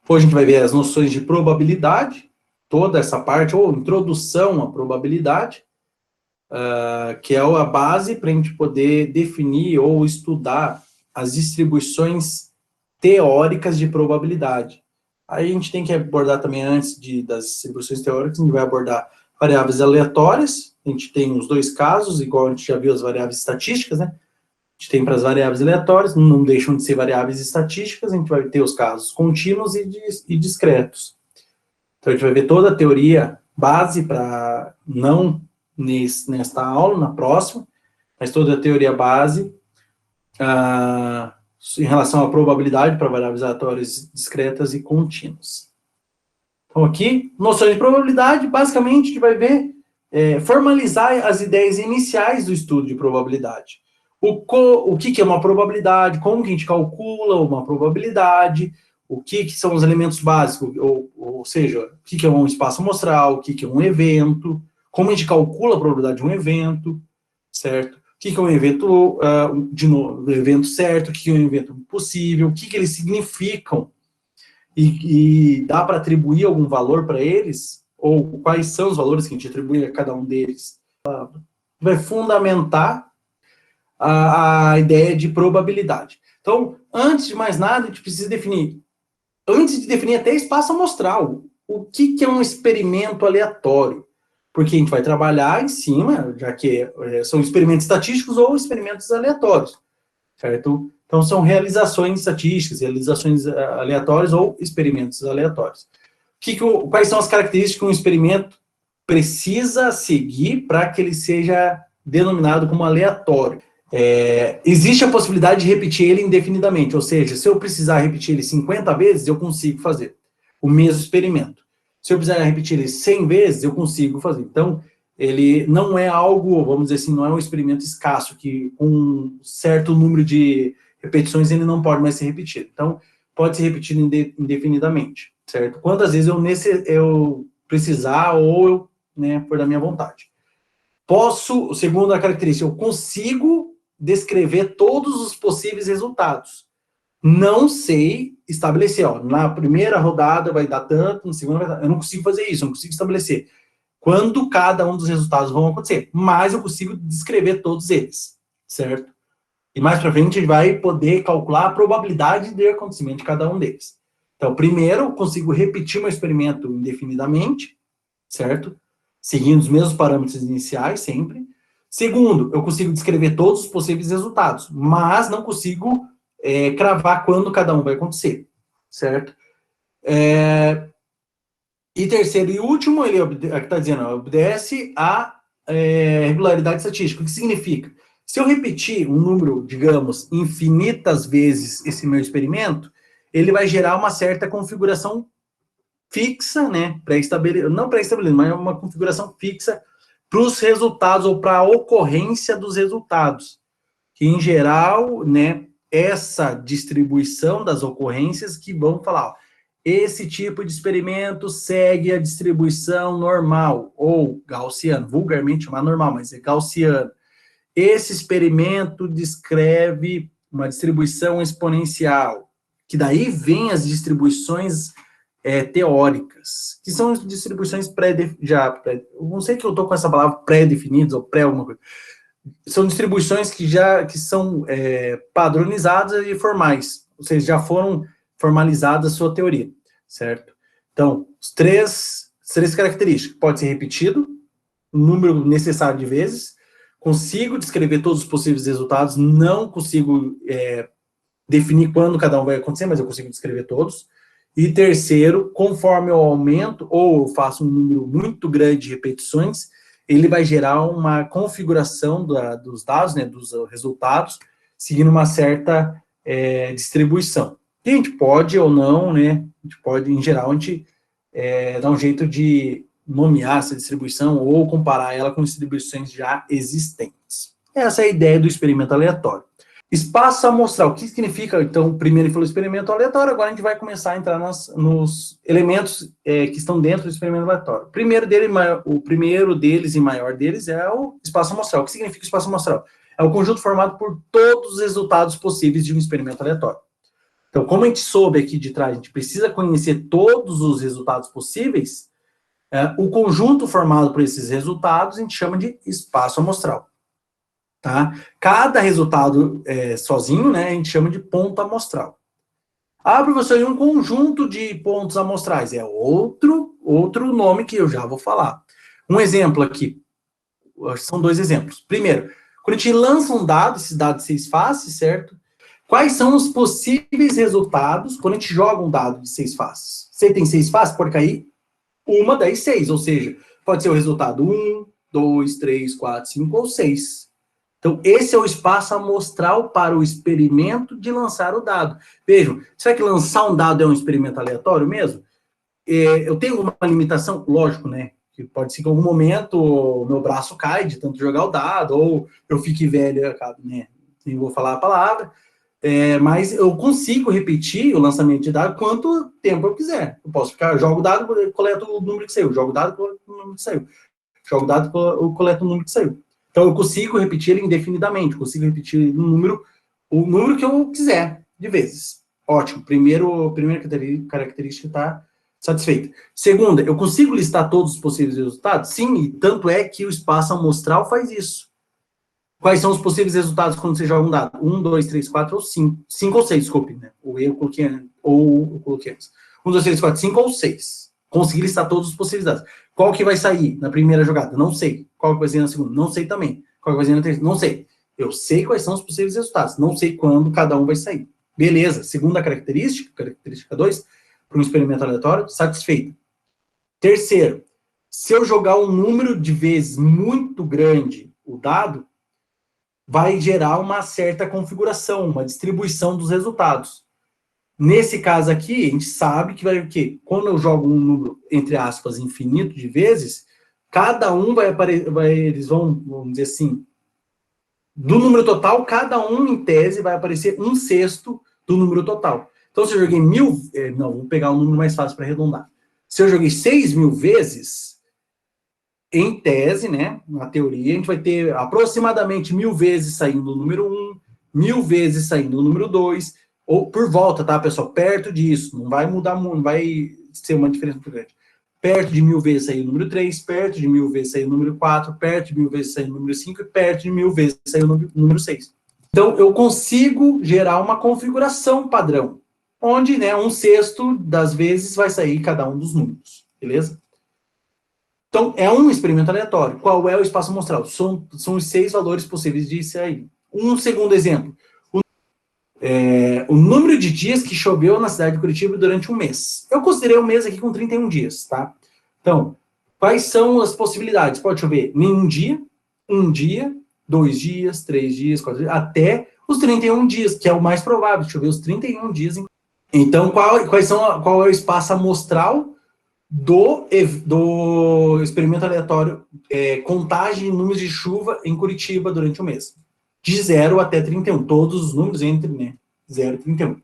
Depois a gente vai ver as noções de probabilidade, toda essa parte, ou introdução à probabilidade, que é a base para a gente poder definir ou estudar as distribuições teóricas de probabilidade. Aí a gente tem que abordar também, antes das distribuições teóricas, a gente vai abordar variáveis aleatórias. A gente tem os dois casos, igual a gente já viu as variáveis estatísticas, né? A gente tem para as variáveis aleatórias, não deixam de ser variáveis estatísticas, a gente vai ter os casos contínuos e discretos. Então a gente vai ver toda a teoria base para, não nesta aula, na próxima, mas toda a teoria base em relação à probabilidade para variáveis aleatórias discretas e contínuas. Então aqui, noções de probabilidade, basicamente a gente vai ver formalizar as ideias iniciais do estudo de probabilidade. O que é uma probabilidade, como que a gente calcula uma probabilidade, o que são os elementos básicos, ou seja, o que é um espaço amostral, o que é um evento, como a gente calcula a probabilidade de um evento, certo? O que é um evento, de novo, evento certo, o que é um evento possível, o que eles significam, e dá para atribuir algum valor para eles, ou quais são os valores que a gente atribui a cada um deles. Vai fundamentar a ideia de probabilidade. Então, antes de mais nada, a gente precisa definir, antes de definir até espaço amostral, o que é um experimento aleatório. Porque a gente vai trabalhar em cima, já que são experimentos estatísticos ou experimentos aleatórios, certo? Então, são realizações estatísticas, realizações aleatórias ou experimentos aleatórios. Quais são as características que um experimento precisa seguir para que ele seja denominado como aleatório? Existe a possibilidade de repetir ele indefinidamente, ou seja, se eu precisar repetir ele 50 vezes, eu consigo fazer o mesmo experimento. Se eu precisar repetir ele 100 vezes, eu consigo fazer. Então, ele não é algo, vamos dizer assim, não é um experimento escasso, que com um certo número de repetições ele não pode mais ser repetido. Então, pode ser repetido indefinidamente, certo? Quantas vezes eu precisar ou por da minha vontade. Segundo a característica, eu consigo descrever todos os possíveis resultados. Não sei estabelecer, na primeira rodada vai dar tanto, na segunda vai dar, eu não consigo fazer isso, eu não consigo estabelecer quando cada um dos resultados vão acontecer, mas eu consigo descrever todos eles, certo? E mais para frente a gente vai poder calcular a probabilidade de acontecimento de cada um deles. Então, primeiro, eu consigo repetir meu experimento indefinidamente, certo? Seguindo os mesmos parâmetros iniciais, sempre. Segundo, eu consigo descrever todos os possíveis resultados, mas não consigo cravar quando cada um vai acontecer, certo? E terceiro e último, ele está dizendo, obedece a regularidade estatística. O que significa? Se eu repetir um número, digamos, infinitas vezes esse meu experimento, ele vai gerar uma certa configuração fixa, né, não pré-estabelecida, mas uma configuração fixa para os resultados ou para a ocorrência dos resultados. Que, em geral, né, essa distribuição das ocorrências que vão falar, esse tipo de experimento segue a distribuição normal, ou gaussiana, vulgarmente chamada normal, mas é gaussiana. Esse experimento descreve uma distribuição exponencial, que daí vem as distribuições teóricas, que são distribuições não sei que eu estou com essa palavra pré-definidas, ou pré alguma coisa, são distribuições que são padronizadas e formais, ou seja, já foram formalizadas a sua teoria, certo? Então, as três características, pode ser repetido, o número necessário de vezes, consigo descrever todos os possíveis resultados, não consigo definir quando cada um vai acontecer, mas eu consigo descrever todos. E terceiro, conforme eu aumento, ou eu faço um número muito grande de repetições, ele vai gerar uma configuração dos dados, né, dos resultados, seguindo uma certa distribuição. E a gente pode ou não, né, a gente pode, em geral, a gente dá um jeito de nomear essa distribuição ou comparar ela com distribuições já existentes. Essa é a ideia do experimento aleatório. Espaço amostral, o que significa, então, primeiro ele falou experimento aleatório, agora a gente vai começar a entrar nos elementos que estão dentro do experimento aleatório. O primeiro deles e maior deles é o espaço amostral. O que significa o espaço amostral? É o conjunto formado por todos os resultados possíveis de um experimento aleatório. Então, como a gente soube aqui de trás, a gente precisa conhecer todos os resultados possíveis, o conjunto formado por esses resultados a gente chama de espaço amostral. Tá? Cada resultado sozinho, né, a gente chama de ponto amostral. Ah, professor, e um conjunto de pontos amostrais? É outro nome que eu já vou falar. Um exemplo aqui, são dois exemplos. Primeiro, quando a gente lança um dado, esse dado de 6 faces, certo? Quais são os possíveis resultados quando a gente joga um dado de 6 faces? Se tem 6 faces, pode cair uma das 6, ou seja, pode ser o resultado 1, 2, 3, 4, 5 ou 6. Então, esse é o espaço amostral para o experimento de lançar o dado. Vejam, será que lançar um dado é um experimento aleatório mesmo? Eu tenho alguma limitação? Lógico, né? Que pode ser que em algum momento o meu braço cai de tanto jogar o dado, ou eu fique velho, né? Nem vou falar a palavra. Mas eu consigo repetir o lançamento de dado quanto tempo eu quiser. Eu posso ficar, jogo o dado, coleto o número que saiu, jogo o dado, coleto o número que saiu. Jogo o dado, coleto o número que saiu. Então, eu consigo repetir ele indefinidamente, consigo repetir o número que eu quiser, de vezes. Ótimo, primeira característica está satisfeita. Segunda, eu consigo listar todos os possíveis resultados? Sim, e tanto é que o espaço amostral faz isso. Quais são os possíveis resultados quando você joga um dado? 1, 2, 3, 4 ou 5. 5 ou 6, desculpe, né? Eu coloquei antes. 1, 2, 3, 4, 5 ou 6. Consegui listar todos os possíveis dados. Qual que vai sair na primeira jogada? Não sei. Qual que vai sair na segunda? Não sei também. Qual que vai sair na terceira? Não sei. Eu sei quais são os possíveis resultados. Não sei quando cada um vai sair. Beleza. Segunda característica 2, para um experimento aleatório, satisfeito. Terceiro, se eu jogar um número de vezes muito grande o dado, vai gerar uma certa configuração, uma distribuição dos resultados. Nesse caso aqui, a gente sabe que vai o quê? Quando eu jogo um número, entre aspas, infinito de vezes, cada um vai aparecer, eles vamos dizer assim, do número total, cada um, em tese, vai aparecer 1/6 do número total. Então, se eu joguei vou pegar um número mais fácil para arredondar. Se eu joguei 6.000 vezes, em tese, né, na teoria, a gente vai ter aproximadamente 1.000 vezes saindo o número 1, 1.000 vezes saindo o número 2, ou por volta, tá, pessoal? Perto disso, não vai mudar muito, não vai ser uma diferença muito grande. Perto de 1.000 vezes sair o número 3, perto de 1.000 vezes sair o número 4, perto de 1.000 vezes sair o número 5 e perto de 1.000 vezes sair o número 6. Então, eu consigo gerar uma configuração padrão, onde, né, 1/6 das vezes vai sair cada um dos números, beleza? Então, é um experimento aleatório. Qual é o espaço amostral? São os 6 valores possíveis de sair. Um segundo exemplo. O número de dias que choveu na cidade de Curitiba durante um mês. Eu considerei um mês aqui com 31 dias, tá? Então, quais são as possibilidades? Pode chover nenhum dia, um dia, 2 dias, 3 dias, 4 dias, até os 31 dias, que é o mais provável, chover os 31 dias. Então, qual é o espaço amostral do experimento aleatório, contagem de números de chuva em Curitiba durante o mês? De 0 até 31, todos os números entre, né, 0 e 31.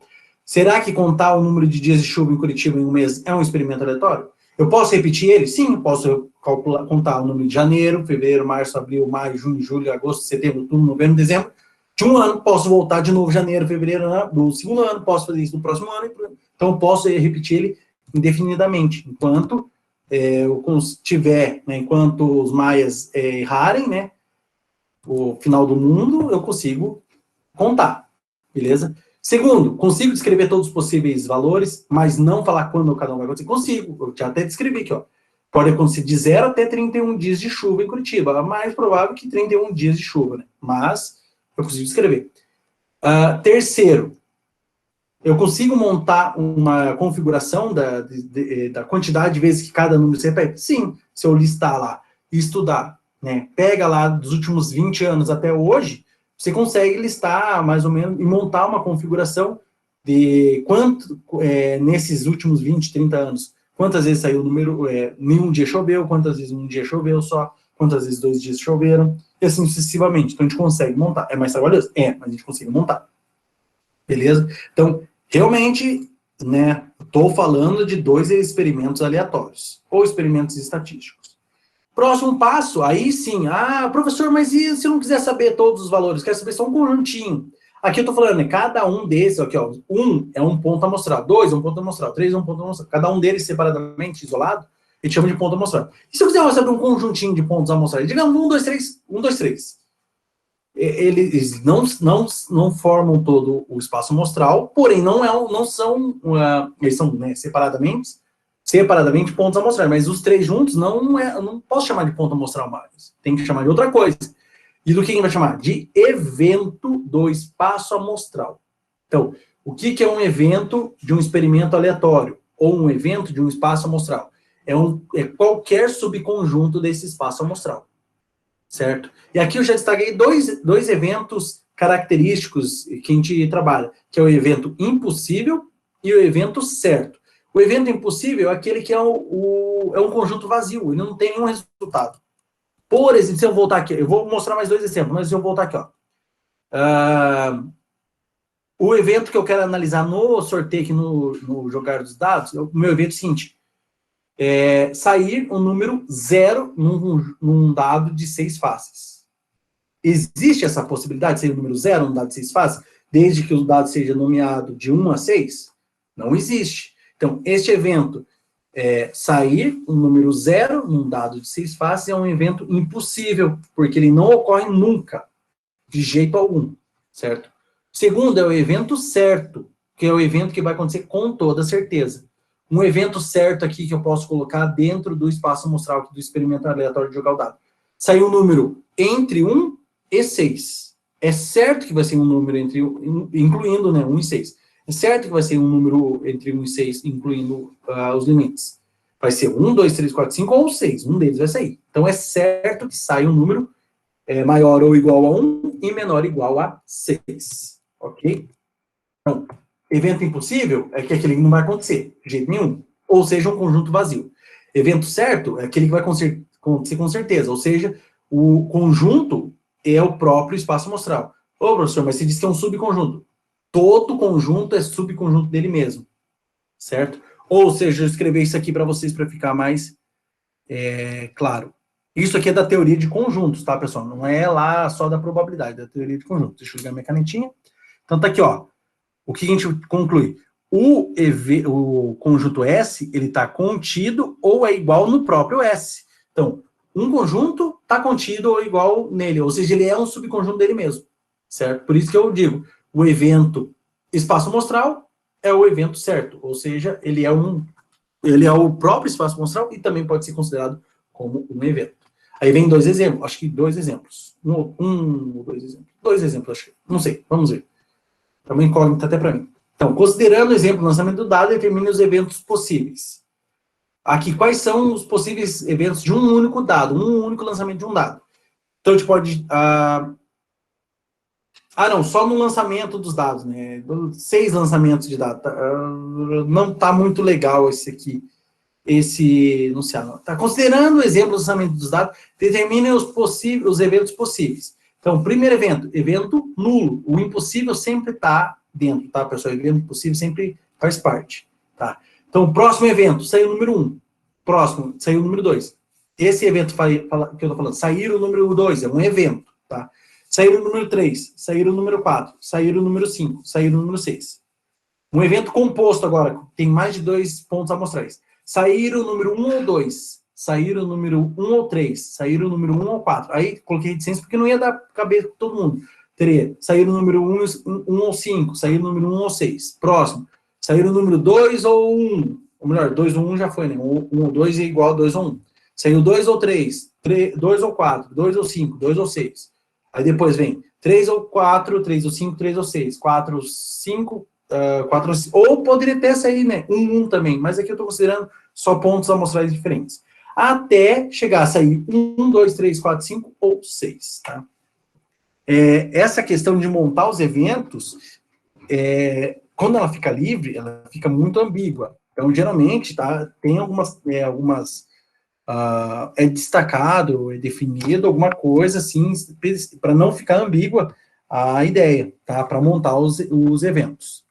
Será que contar o número de dias de chuva em Curitiba em um mês é um experimento aleatório? Eu posso repetir ele? Sim, posso contar o número de janeiro, fevereiro, março, abril, maio, junho, julho, agosto, setembro, outubro, novembro, dezembro, de um ano. Posso voltar de novo janeiro, fevereiro, do segundo ano, posso fazer isso no próximo ano. Então, eu posso repetir ele indefinidamente, enquanto eu tiver, né, enquanto os maias errarem, né, o final do mundo, eu consigo contar, beleza? Segundo, consigo descrever todos os possíveis valores, mas não falar quando cada um vai acontecer? Consigo, eu já até descrevi aqui, ó. Pode acontecer de 0 até 31 dias de chuva em Curitiba, é mais provável que 31 dias de chuva, né? Mas eu consigo descrever. Terceiro, eu consigo montar uma configuração da quantidade de vezes que cada número se repete? Sim, se eu listar lá e estudar, né, pega lá dos últimos 20 anos até hoje, você consegue listar mais ou menos e montar uma configuração de quanto, nesses últimos 20, 30 anos, quantas vezes saiu o número, nenhum dia choveu, quantas vezes um dia choveu só, quantas vezes 2 dias choveram, e assim sucessivamente. Então a gente consegue montar. É mais trabalhoso? Mas a gente consegue montar. Beleza? Então, realmente, né, estou falando de 2 experimentos aleatórios, ou experimentos estatísticos. Próximo passo, aí sim, professor, mas e se eu não quiser saber todos os valores, quero saber só um conjuntinho? Aqui eu estou falando, né, cada um desses, aqui, ó, 1 é um ponto amostral, 2 é um ponto amostral, 3 é um ponto amostral. Cada um deles separadamente, isolado, a gente chama de ponto amostral. E se eu quiser mostrar um conjuntinho de pontos amostrais, digamos 1, 2, 3, 1, 2, 3. Eles não formam todo o espaço amostral, porém não são, eles são, né, separadamente pontos amostrais, mas os três juntos eu não posso chamar de ponto amostral mais. Tem que chamar de outra coisa. E do que a gente vai chamar? De evento do espaço amostral. Então, o que é um evento de um experimento aleatório? Ou um evento de um espaço amostral? É qualquer subconjunto desse espaço amostral. Certo? E aqui eu já destaquei dois eventos característicos que a gente trabalha, que é o evento impossível e o evento certo. O evento impossível é aquele que é um conjunto vazio, ele não tem nenhum resultado. Por exemplo, se eu voltar aqui, eu vou mostrar mais dois exemplos, mas se eu voltar aqui, ó. O evento que eu quero analisar no sorteio aqui no jogar dos dados, o meu evento é o seguinte, sair um número 0 num dado de 6 faces. Existe essa possibilidade de sair um número 0 num dado de 6 faces, desde que o dado seja nomeado de 1 a 6? Não existe. Então, este evento, sair um número 0 num dado de 6 faces, é um evento impossível, porque ele não ocorre nunca, de jeito algum, certo? Segundo, é o evento certo, que é o evento que vai acontecer com toda certeza. Um evento certo aqui que eu posso colocar dentro do espaço amostral do experimento aleatório de jogar o dado. Saiu um número entre 1 e 6. É certo que vai ser um número incluindo, né, 1 e 6. É certo que vai ser um número entre 1 e 6, incluindo os limites. Vai ser 1, 2, 3, 4, 5 ou 6. Um deles vai sair. Então, é certo que sai um número maior ou igual a 1 e menor ou igual a 6. Ok? Então, evento impossível é aquele que não vai acontecer, de jeito nenhum. Ou seja, um conjunto vazio. Evento certo é aquele que vai acontecer com certeza. Ou seja, o conjunto é o próprio espaço amostral. Ô, professor, mas você disse que é um subconjunto. Todo conjunto é subconjunto dele mesmo. Certo? Ou seja, eu escrevi isso aqui para vocês para ficar mais claro. Isso aqui é da teoria de conjuntos, tá, pessoal? Não é lá só da probabilidade, é da teoria de conjuntos. Deixa eu ligar minha canetinha. Então, tá aqui, ó. O que a gente conclui? O conjunto S, ele está contido ou é igual no próprio S. Então, um conjunto está contido ou igual nele, ou seja, ele é um subconjunto dele mesmo, certo? Por isso que eu digo, o evento espaço amostral é o evento certo, ou seja, ele é o próprio espaço amostral e também pode ser considerado como um evento. Aí vem dois exemplos, acho que dois exemplos. Um ou dois exemplos. Dois exemplos, acho que. Não sei, vamos ver. É uma incógnita até para mim. Então, considerando o exemplo do lançamento do dado, determine os eventos possíveis. Aqui, quais são os possíveis eventos de um único dado, um único lançamento de um dado? Então, a gente pode... não, só no lançamento dos dados, né? 6 lançamentos de dados. Não está muito legal esse aqui, esse enunciado. Tá? Considerando o exemplo do lançamento dos dados, determine os eventos possíveis. Então, primeiro evento nulo. O impossível sempre está dentro, tá, pessoal? O evento impossível sempre faz parte, tá? Então, o próximo evento, saiu o número 1. Próximo, saiu o número 2. Esse evento que eu estou falando, sair o número 2, é um evento, tá? Sair o número 3, sair o número 4, sair o número 5, sair o número 6. Um evento composto agora, tem mais de 2 pontos amostrais. Sair o número 1 ou 2, sair o número 1 ou 3, sair o número 1 ou 4. Aí coloquei reticência porque não ia dar cabeça para todo mundo. Teria sair o número 1 ou 5, sair o número 1 ou 6. Próximo, sair o número 2 ou 1. Ou melhor, 2 ou 1 já foi, né? 1 ou 2 é igual a 2 ou 1. Saiu 2 ou 3, 2 ou 4, 2 ou 5, 2 ou 6. Aí depois vem 3 ou 4, 3 ou 5, 3 ou 6, 4 ou 5, 4 ou 5. Ou poderia até sair, né? 1 também, mas aqui eu estou considerando só pontos amostrais diferentes. Até chegar a sair 1, 2, 3, 4, 5 ou 6, tá? Essa questão de montar os eventos, quando ela fica livre, ela fica muito ambígua. Então, geralmente, tá, tem algumas é destacado, é definido alguma coisa, assim, para não ficar ambígua a ideia, tá? Para montar os eventos.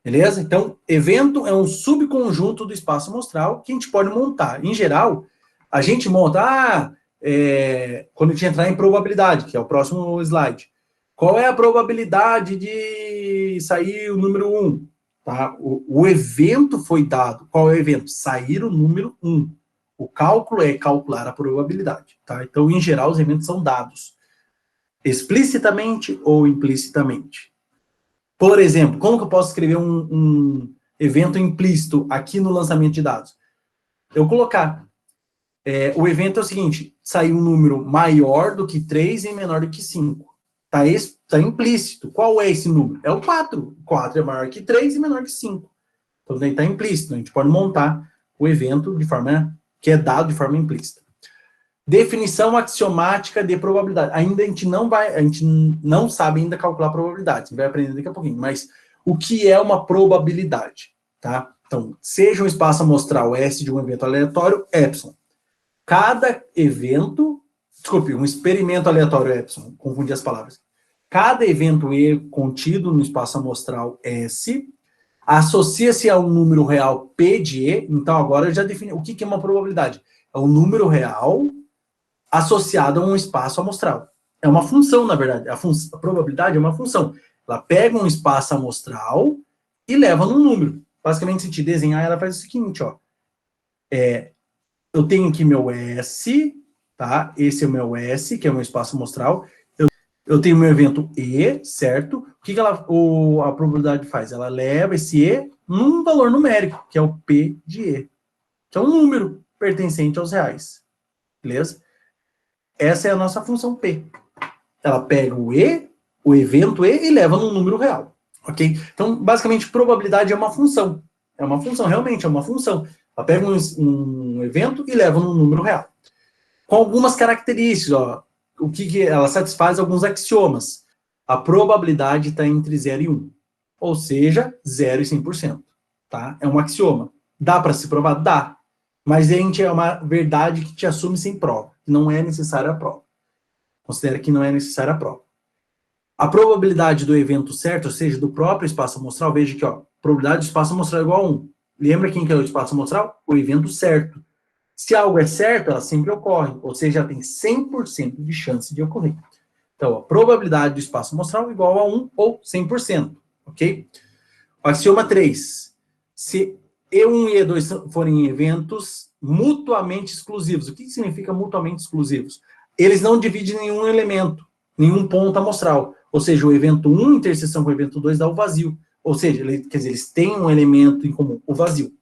Beleza? Então, evento é um subconjunto do espaço amostral que a gente pode montar. Em geral, a gente monta, quando a gente entrar em probabilidade, que é o próximo slide, Qual é a probabilidade de sair o número 1? Tá? O evento foi dado. Qual é o evento? Sair o número 1. O cálculo é calcular a probabilidade. Tá? Então, em geral, os eventos são dados explicitamente ou implicitamente. Por exemplo, como que eu posso escrever um evento implícito aqui no lançamento de dados? Eu colocar, o evento é o seguinte, sair um número maior do que 3 e menor do que 5. Tá implícito. Qual é esse número? É o 4. 4 é maior que 3 e menor que 5. Então, daí está implícito. A gente pode montar o evento de forma que é dado de forma implícita. Definição axiomática de probabilidade. Ainda a gente não sabe ainda calcular probabilidade. A gente vai aprender daqui a pouquinho. Mas o que é uma probabilidade? Tá? Então, seja um espaço amostral S de um evento aleatório, epsilon. Cada evento, desculpe, um experimento aleatório epsilon, confundi as palavras. Cada evento E contido no espaço amostral S associa-se a um número real P de E. Então, agora eu já defini o que é uma probabilidade. É um número real associado a um espaço amostral. É uma função, na verdade. A probabilidade é uma função. Ela pega um espaço amostral e leva num número. Basicamente, se te desenhar, ela faz o seguinte, ó. Eu tenho aqui meu S, tá? Esse é o meu S, que é o meu espaço amostral. Eu tenho meu evento E, certo? O que a probabilidade faz? Ela leva esse E num valor numérico, que é o P de E, que é um número pertencente aos reais. Beleza? Essa é a nossa função P. Ela pega o E, o evento E, e leva num número real. Ok? Então, basicamente, probabilidade é uma função. É uma função, realmente, é uma função. Ela pega um evento e leva num número real. Com algumas características, ó. O que ela satisfaz alguns axiomas. A probabilidade está entre 0 e 1. Ou seja, 0 e 100%. Tá? É um axioma. Dá para se provar? Dá. Mas, gente, é uma verdade que te assume sem prova. Não é necessária a prova. Considera que não é necessária a prova. A probabilidade do evento certo, ou seja, do próprio espaço amostral, veja aqui, ó, probabilidade do espaço amostral é igual a 1. Lembra quem que é o espaço amostral? O evento certo. Se algo é certo, ela sempre ocorre, ou seja, ela tem 100% de chance de ocorrer. Então, a probabilidade do espaço amostral é igual a 1 ou 100%, ok? O axioma 3. Se E1 e E2 forem eventos mutuamente exclusivos, o que significa mutuamente exclusivos? Eles não dividem nenhum elemento, nenhum ponto amostral. Ou seja, o evento 1 em interseção com o evento 2 dá o vazio. Ou seja, quer dizer, eles têm um elemento em comum, o vazio.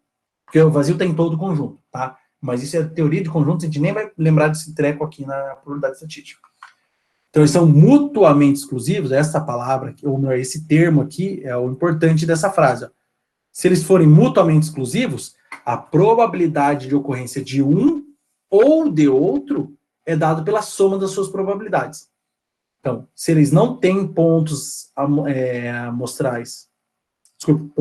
Porque o vazio está em todo o conjunto, tá? Mas isso é teoria de conjuntos, a gente nem vai lembrar desse treco aqui na probabilidade estatística. Então, eles são mutuamente exclusivos, essa palavra, ou esse termo aqui, é o importante dessa frase. Ó. Se eles forem mutuamente exclusivos, a probabilidade de ocorrência de um ou de outro é dada pela soma das suas probabilidades. Então, se eles não têm pontos amostrais, desculpa,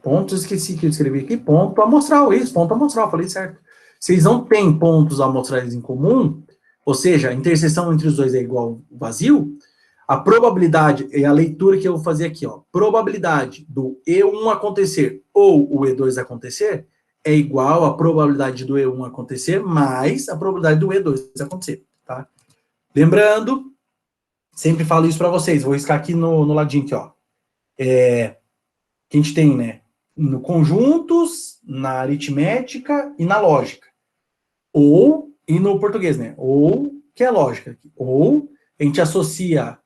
pontos, esqueci que eu escrevi aqui, ponto amostral, isso, ponto amostral, falei certo. Se eles não têm pontos amostrais em comum, ou seja, a interseção entre os dois é igual ao vazio, a probabilidade, é a leitura que eu vou fazer aqui, ó, probabilidade do E1 acontecer ou o E2 acontecer é igual à probabilidade do E1 acontecer mais a probabilidade do E2 acontecer, tá? Lembrando, sempre falo isso para vocês, vou riscar aqui no ladinho aqui, ó. Que a gente tem, né, no conjuntos, na aritmética e na lógica. E no português, né? Ou, que é lógica. Ou a gente associa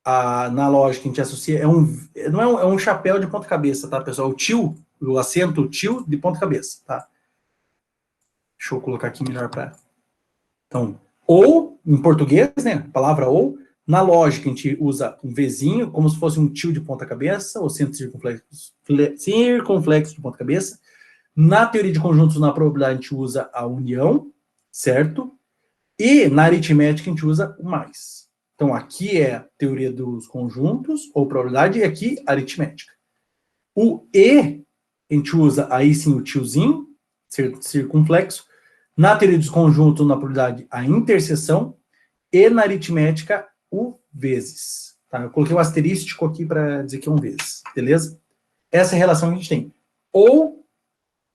na lógica, a gente associa, não é um chapéu de ponta cabeça, tá, pessoal? O acento tio de ponta cabeça, tá? Deixa eu colocar aqui melhor para. Então, ou, em português, né? A palavra ou. Na lógica, a gente usa um Vzinho, como se fosse um tio de ponta cabeça, ou centro circunflexo de ponta cabeça. Na teoria de conjuntos, na probabilidade, a gente usa a união, certo? E na aritmética, a gente usa o mais. Então, aqui é a teoria dos conjuntos, ou probabilidade, e aqui aritmética. O E, a gente usa aí sim o tiozinho, circunflexo. Na teoria dos conjuntos, na probabilidade, a interseção. E na aritmética, o vezes. Tá? Eu coloquei um asterístico aqui para dizer que é um vezes, beleza? Essa é a relação que a gente tem. Ou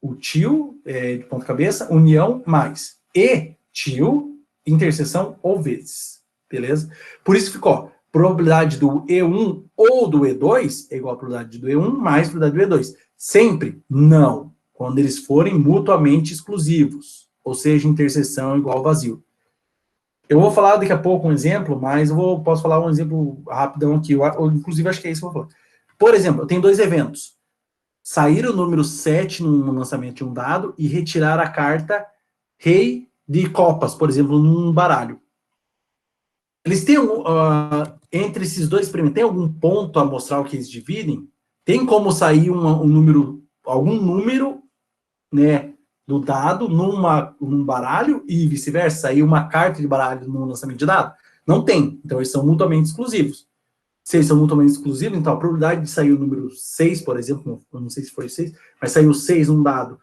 o tio, de ponta cabeça, união mais. E tio interseção ou vezes, beleza? Por isso ficou, probabilidade do E1 ou do E2 é igual a probabilidade do E1 mais a probabilidade do E2. Sempre? Não. Quando eles forem mutuamente exclusivos, ou seja, interseção igual ao vazio. Eu vou falar daqui a pouco um exemplo, mas posso falar um exemplo rapidão aqui, inclusive acho que é isso que eu vou falar. Por exemplo, eu tenho dois eventos. Sair o número 7 no lançamento de um dado e retirar a carta Rei de Copas, por exemplo, num baralho. Eles têm, entre esses dois experimentos, tem algum ponto amostral que eles dividem? Tem como sair algum número, né, do dado num baralho e vice-versa, sair uma carta de baralho no lançamento de dado? Não tem. Então, eles são mutuamente exclusivos. Se eles são mutuamente exclusivos, então a probabilidade de sair o número 6, por exemplo, não sei se foi 6, mas sair o 6 num dado,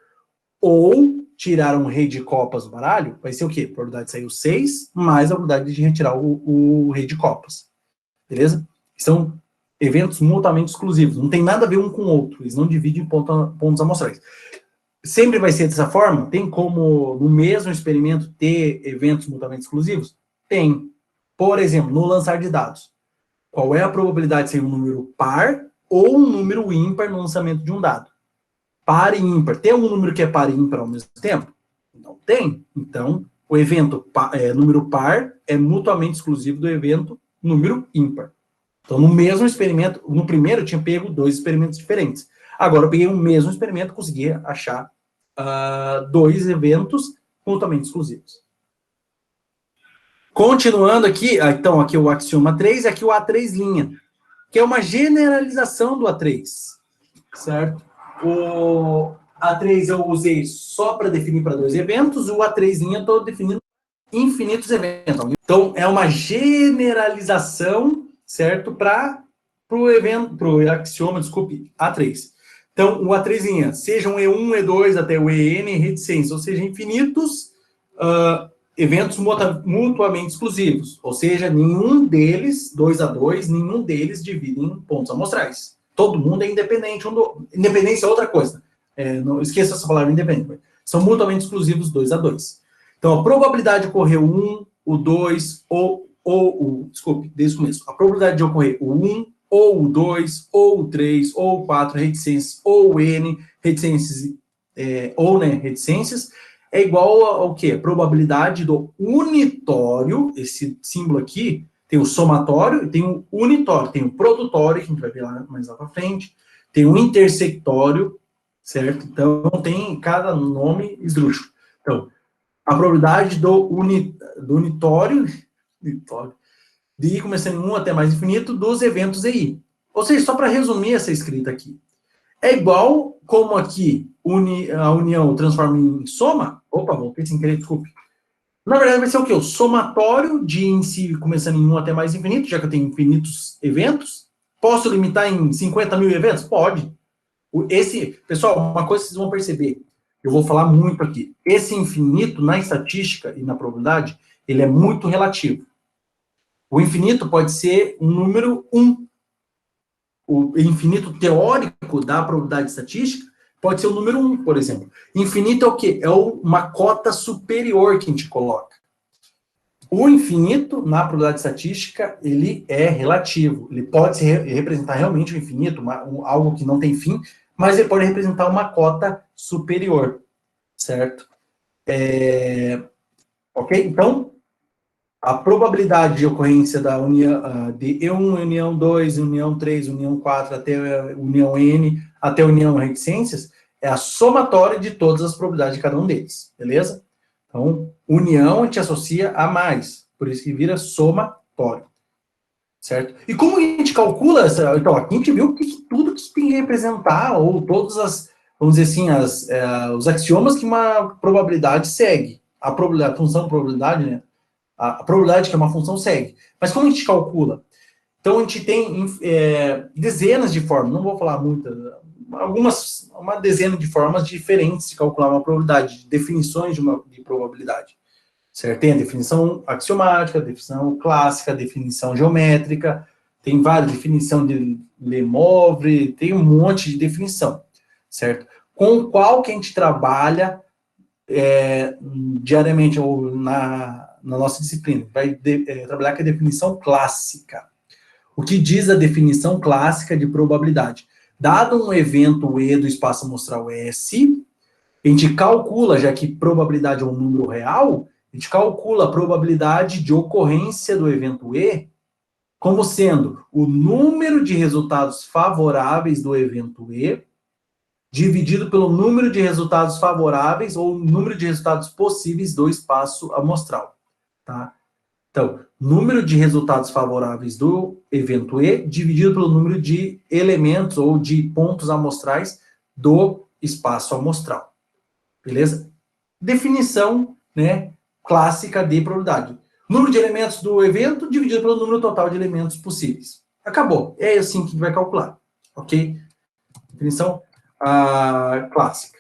ou tirar um rei de copas do baralho, vai ser o quê? A probabilidade de sair o 6, mais a probabilidade de retirar o rei de copas. Beleza? São eventos mutuamente exclusivos. Não tem nada a ver um com o outro. Eles não dividem pontos amostrais. Sempre vai ser dessa forma? Tem como, no mesmo experimento, ter eventos mutuamente exclusivos? Tem. Por exemplo, no lançar de dados. Qual é a probabilidade de ser um número par ou um número ímpar no lançamento de um dado? Par e ímpar. Tem algum número que é par e ímpar ao mesmo tempo? Não tem. Então, o evento número par é mutuamente exclusivo do evento número ímpar. Então, no mesmo experimento, no primeiro eu tinha pego dois experimentos diferentes. Agora eu peguei o mesmo experimento e consegui achar dois eventos mutuamente exclusivos. Continuando aqui, então aqui o axioma 3 e aqui o A3', que é uma generalização do A3, certo? O A3 eu usei só para definir para dois eventos, o A3' eu estou definindo infinitos eventos. Então, é uma generalização, certo? Para o axioma, desculpe, A3. Então, o A3', seja um E1, E2 até o EN, reticência, ou seja, infinitos eventos mutuamente exclusivos, ou seja, nenhum deles, 2 a 2, nenhum deles divide em pontos amostrais. Todo mundo é independente. Independência é outra coisa. Não esqueça essa palavra independente. São mutuamente exclusivos 2 a 2. Então, a probabilidade de ocorrer o 1, o 2, desculpe, desde o começo. A probabilidade de ocorrer o 1, ou o 2, ou o 3, ou o 4, reticências, ou o N, reticências, reticências, é igual ao quê? Probabilidade do unitório, esse símbolo aqui, tem o somatório e tem o unitório, tem o produtório, que a gente vai ver mais lá para frente, tem o intersectório, certo? Então, tem cada nome esdrúxulo. Então, a probabilidade do unitório, de I começando em 1 até mais infinito, dos eventos EI. Ou seja, só para resumir essa escrita aqui, é igual como aqui a união transforma em soma. Opa, voltei sem querer, desculpe. Na verdade, vai ser o quê? O somatório de índice começando em 1 até mais infinito, já que eu tenho infinitos eventos. Posso limitar em 50 mil eventos? Pode. Pessoal, uma coisa que vocês vão perceber, eu vou falar muito aqui. Esse infinito, na estatística e na probabilidade, ele é muito relativo. O infinito pode ser um número 1. O infinito teórico da probabilidade estatística pode ser o número 1, por exemplo. Infinito é o quê? É uma cota superior que a gente coloca. O infinito, na probabilidade estatística, ele é relativo. Ele pode representar realmente o infinito, algo que não tem fim, mas ele pode representar uma cota superior, certo? Ok? Então, a probabilidade de ocorrência da união de E1, união 2, união 3, união 4, até união N, até união reticências, é a somatória de todas as probabilidades de cada um deles, beleza? Então, união a gente associa a mais, por isso que vira somatório, certo? E como a gente calcula essa... Então, aqui a gente viu tudo que tem que representar, ou todas as, vamos dizer assim, os axiomas que uma probabilidade segue. A função probabilidade, né? A probabilidade que é uma função segue. Mas como a gente calcula? Então, a gente tem dezenas de formas, não vou falar muitas, uma dezena de formas diferentes de calcular uma probabilidade, definições de probabilidade. Certo? Tem a definição axiomática, a definição clássica, a definição geométrica, tem várias, definição de Lemaitre, tem um monte de definição, certo? Com qual que a gente trabalha diariamente, ou na nossa disciplina. Vai trabalhar com a definição clássica. O que diz a definição clássica de probabilidade? Dado um evento E do espaço amostral S, a gente calcula, já que probabilidade é um número real, a gente calcula a probabilidade de ocorrência do evento E como sendo o número de resultados favoráveis do evento E dividido pelo número de resultados favoráveis ou número de resultados possíveis do espaço amostral, tá? Então, número de resultados favoráveis do evento E dividido pelo número de elementos ou de pontos amostrais do espaço amostral. Beleza? Definição, né, clássica de probabilidade. Número de elementos do evento dividido pelo número total de elementos possíveis. Acabou. É assim que vai calcular. Ok? Definição clássica.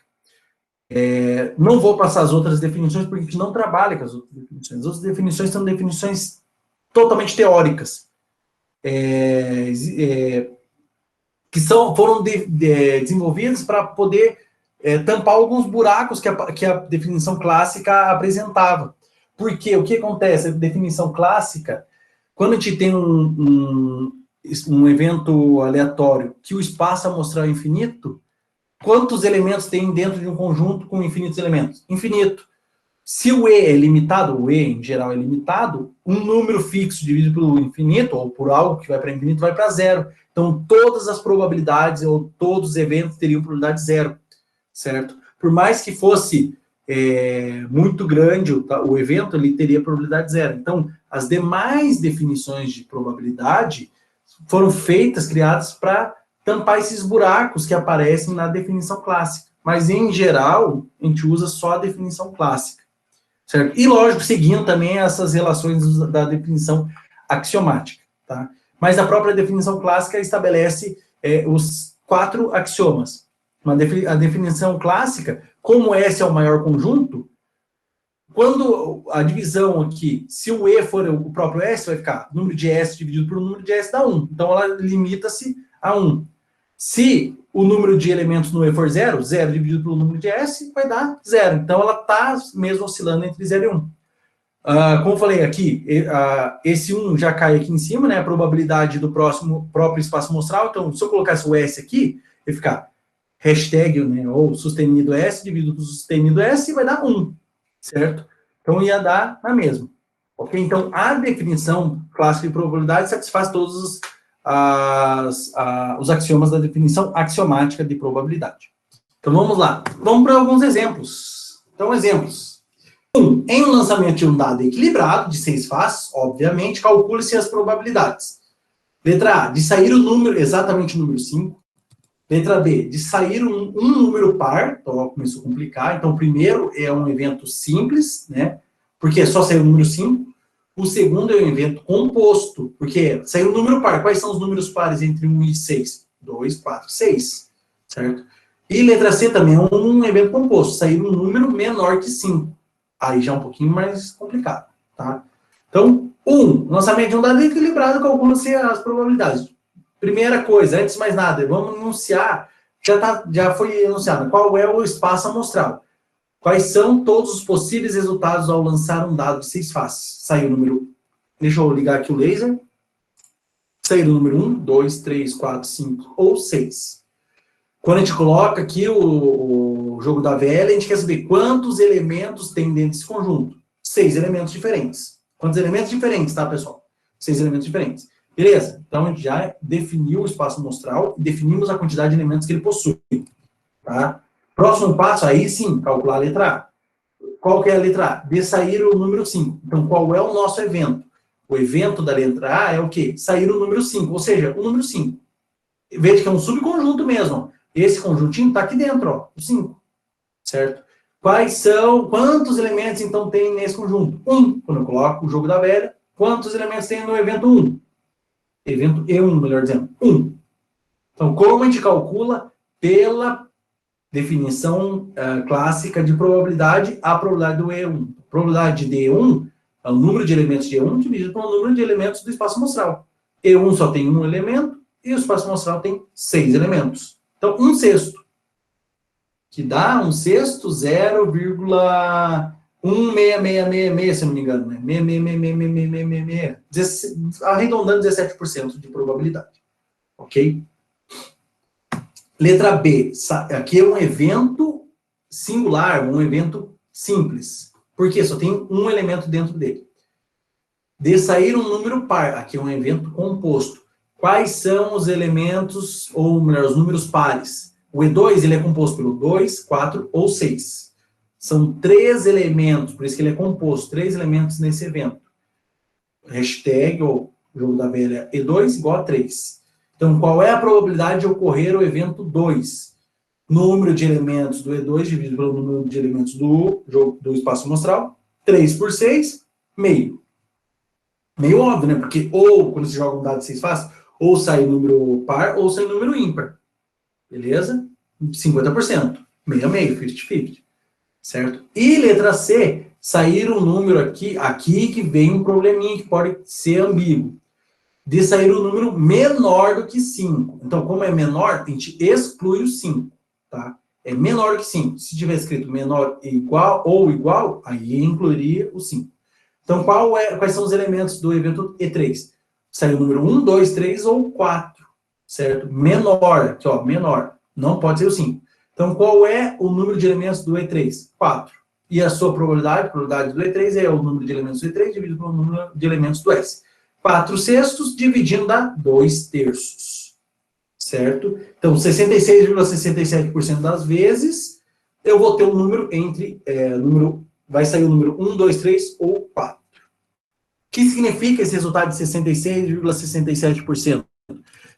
Não vou passar as outras definições, porque a gente não trabalha com as outras definições. As outras definições são definições totalmente teóricas, que foram desenvolvidas para poder tampar alguns buracos que a definição clássica apresentava. Porque o que acontece? A definição clássica, quando a gente tem um evento aleatório que o espaço amostral é infinito, quantos elementos tem dentro de um conjunto com infinitos elementos? Infinito. Se o E é limitado, o E em geral é limitado, um número fixo dividido pelo infinito, ou por algo que vai para infinito, vai para zero. Então, todas as probabilidades, ou todos os eventos teriam probabilidade zero, certo? Por mais que fosse muito grande o evento, ele teria probabilidade zero. Então, as demais definições de probabilidade foram feitas, criadas para tampar esses buracos que aparecem na definição clássica. Mas, em geral, a gente usa só a definição clássica. Certo? E, lógico, seguindo também essas relações da definição axiomática. Tá? Mas a própria definição clássica estabelece os 4 axiomas. A definição clássica, como S é o maior conjunto, quando a divisão aqui, se o E for o próprio S, vai ficar número de S dividido por número de S dá 1. Então, ela limita-se a 1. Se o número de elementos no E for 0, 0 dividido pelo número de S vai dar 0. Então, ela está mesmo oscilando entre 0 e 1. Como eu falei aqui, esse 1 já cai aqui em cima, né? A probabilidade do próprio espaço amostral. Então, se eu colocasse o S aqui, vai ficar hashtag, né, ou sustenido S dividido por sustenido S, vai dar 1, certo? Então, ia dar na mesma. Ok? Então, a definição clássica de probabilidade satisfaz todos os axiomas da definição axiomática de probabilidade. Então, vamos lá. Vamos para alguns exemplos. Então, exemplos. 1. Em um lançamento de um dado equilibrado, de 6 faces, obviamente, calcule-se as probabilidades. Letra A, de sair o número, exatamente o número 5. Letra B, de sair um número par. Então, ó, começou a complicar. Então, o primeiro é um evento simples, né? Porque é só sair o número 5. O segundo é um evento composto, porque saiu um número par. Quais são os números pares entre 1 e 6? 2, 4, 6, certo? E letra C também é um evento composto, sair um número menor que 5. Aí já é um pouquinho mais complicado, tá? Então, lançamento de um dado equilibrado, calcula-se as probabilidades. Primeira coisa, antes de mais nada, vamos enunciar, já foi enunciado, qual é o espaço amostral. Quais são todos os possíveis resultados ao lançar um dado de 6 faces? Saiu o número... Deixa eu ligar aqui o laser. Saiu o número 1, 2, 3, 4, 5 ou 6. Quando a gente coloca aqui o jogo da velha, a gente quer saber quantos elementos tem dentro desse conjunto. 6 elementos diferentes. Quantos elementos diferentes, tá, pessoal? 6 elementos diferentes. Beleza? Então, a gente já definiu o espaço amostral e definimos a quantidade de elementos que ele possui. Tá? Próximo passo, aí sim, calcular a letra A. Qual que é a letra A? De sair o número 5. Então, qual é o nosso evento? O evento da letra A é o quê? Sair o número 5, ou seja, o número 5. Veja que é um subconjunto mesmo. Esse conjuntinho está aqui dentro, ó, o 5. Certo? Quantos elementos, então, tem nesse conjunto? 1. Quando eu coloco o jogo da velha, quantos elementos tem no evento 1? Evento E1, melhor dizendo, 1. Então, como a gente calcula? Pela definição clássica de probabilidade, a probabilidade do E1. A probabilidade de E1 é o número de elementos de E1 dividido pelo número de elementos do espaço amostral. E1 só tem um elemento e o espaço amostral tem 6 elementos. Então, 1/6, que dá 1/6, 1,6666, se não me engano, né? 66666, arredondando 17% de probabilidade. Ok? Letra B. Aqui é um evento singular, um evento simples. Por quê? Só tem um elemento dentro dele. De sair um número par. Aqui é um evento composto. Quais são os elementos, ou melhor, os números pares? O E2, ele é composto pelo 2, 4 ou 6. São 3 elementos, por isso que ele é composto, 3 elementos nesse evento. Hashtag, ou jogo da velha, E2 igual a 3. Então, qual é a probabilidade de ocorrer o evento 2? Número de elementos do E2 dividido pelo número de elementos do espaço amostral. 3 por 6, meio. Meio óbvio, né? Porque ou, quando você joga um dado de 6 faces, ou sai número par, ou sai número ímpar. Beleza? 50%. Meio a meio, 50-50. Certo? E letra C, sair um número aqui que vem um probleminha que pode ser ambíguo. De sair um número menor do que 5. Então, como é menor, a gente exclui o 5. Tá? É menor que 5. Se tiver escrito menor igual ou igual, aí incluiria o 5. Então, quais são os elementos do evento E3? Saiu o número 1, 2, 3 ou 4. Certo? Menor, aqui ó, menor. Não pode ser o 5. Então, qual é o número de elementos do E3? 4. E a sua probabilidade, a probabilidade do E3 é o número de elementos do E3 dividido pelo número de elementos do S. 4 sextos dividindo dá 2 terços. Certo? Então, 66,67% das vezes, eu vou ter um número vai sair o número 1, 2, 3 ou 4. O que significa esse resultado de 66,67%?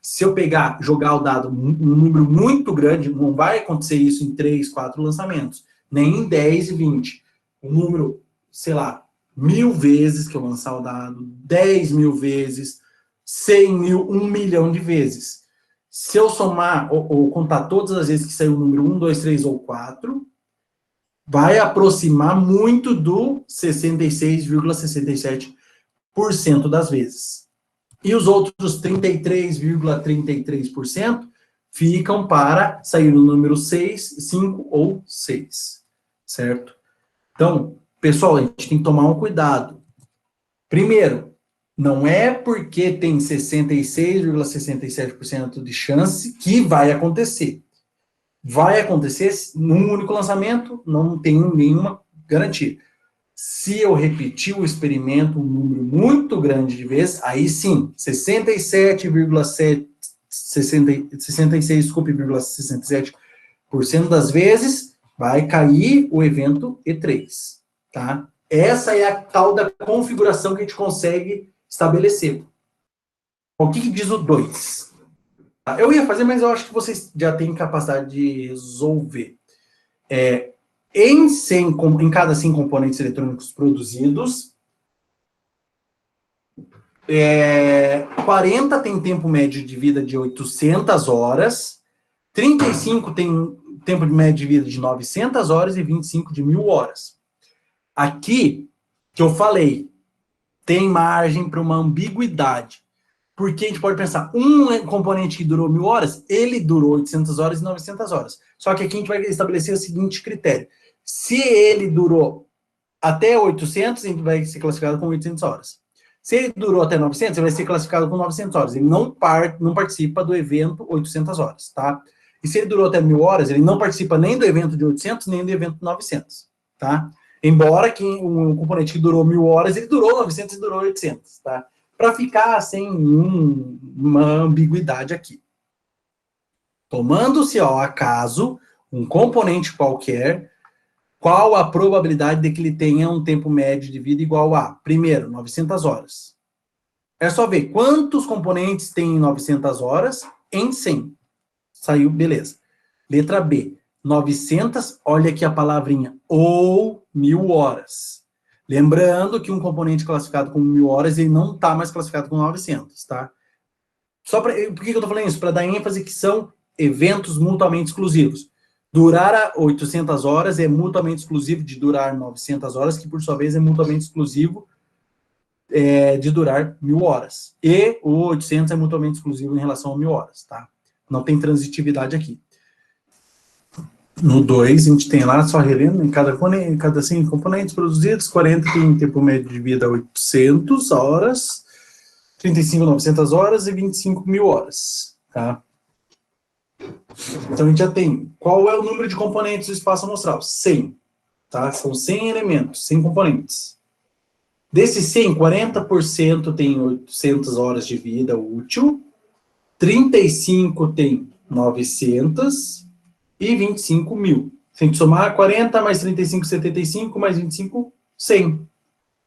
Se eu jogar o dado um número muito grande, não vai acontecer isso em 3, 4 lançamentos, nem em 10 e 20. Um número, sei lá, 1000 vezes que eu lançar o dado, 10.000 vezes, 100.000, 1 milhão de vezes. Se eu somar ou contar todas as vezes que saiu o número 1, 2, 3 ou 4, vai aproximar muito do 66,67% das vezes. E os outros 33,33% ficam para sair no número 6, 5 ou 6. Certo? Então, pessoal, a gente tem que tomar um cuidado. Primeiro, não é porque tem 66,67% de chance que vai acontecer. Vai acontecer num único lançamento, não tenho nenhuma garantia. Se eu repetir o experimento um número muito grande de vezes, aí sim, 66,67% das vezes vai cair o evento E3, tá? Essa é a tal da configuração que a gente consegue estabelecer. O que diz o 2? Eu ia fazer, mas eu acho que vocês já têm capacidade de resolver. Em cada 100 componentes eletrônicos produzidos, 40 tem tempo médio de vida de 800 horas, 35 tem tempo de médio de vida de 900 horas e 25 de 1.000 horas. Aqui, que eu falei, tem margem para uma ambiguidade. Porque a gente pode pensar, um componente que durou 1.000 horas, ele durou 800 horas e 900 horas. Só que aqui a gente vai estabelecer o seguinte critério. Se ele durou até 800, ele vai ser classificado com 800 horas. Se ele durou até 900, ele vai ser classificado com 900 horas. Ele não participa do evento 800 horas, tá? E se ele durou até 1.000 horas, ele não participa nem do evento de 800, nem do evento de 900, tá? Embora que um componente que durou 1.000 horas, ele durou 900 e durou 800, tá? Para ficar sem uma ambiguidade aqui. Tomando-se ao acaso um componente qualquer, qual a probabilidade de que ele tenha um tempo médio de vida igual a, primeiro, 900 horas. É só ver quantos componentes tem em 900 horas em 100. Saiu, beleza. Letra B, 900, olha aqui a palavrinha, ou 1.000 horas. Lembrando que um componente classificado com 1.000 horas, ele não está mais classificado com 900, tá? Por que eu estou falando isso? Para dar ênfase que são eventos mutuamente exclusivos. Durar 800 horas é mutuamente exclusivo de durar 900 horas, que por sua vez é mutuamente exclusivo de durar 1.000 horas. E o 800 é mutuamente exclusivo em relação a 1.000 horas, tá? Não tem transitividade aqui. No 2, a gente tem lá, só relendo, em cada 100 componentes produzidos, 40 tem tempo médio de vida 800 horas, 35, 900 horas e 25 mil horas, tá? Então, a gente já tem, qual é o número de componentes do espaço amostral? 100, tá? São 100 elementos, 100 componentes. Desses 100, 40% tem 800 horas de vida útil, 35 tem 900 e 25 mil. Se a gente somar 40 mais 35, 75, mais 25, 100.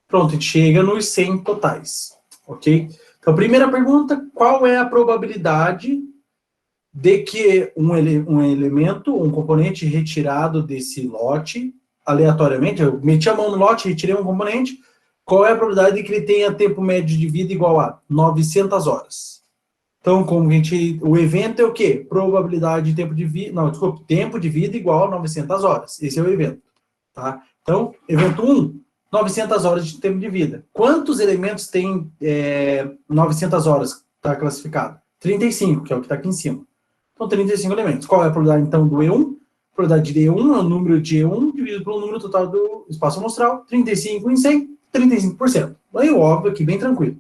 Pronto, a gente chega nos 100 totais, ok? Então, primeira pergunta, qual é a probabilidade de que um elemento, um componente retirado desse lote, aleatoriamente, eu meti a mão no lote, retirei um componente, qual é a probabilidade de que ele tenha tempo médio de vida igual a 900 horas? Então, como a gente, o evento é o quê? Probabilidade de tempo de vida, não, desculpa, tempo de vida igual a 900 horas. Esse é o evento, tá? Então, evento 1, 900 horas de tempo de vida. Quantos elementos tem 900 horas? Está classificado? 35, que é o que está aqui em cima. Então, 35 elementos. Qual é a probabilidade, então, do E1? A probabilidade de E1 é o número de E1 dividido pelo número total do espaço amostral. 35 em 100, 35%. Aí, óbvio, aqui, bem tranquilo.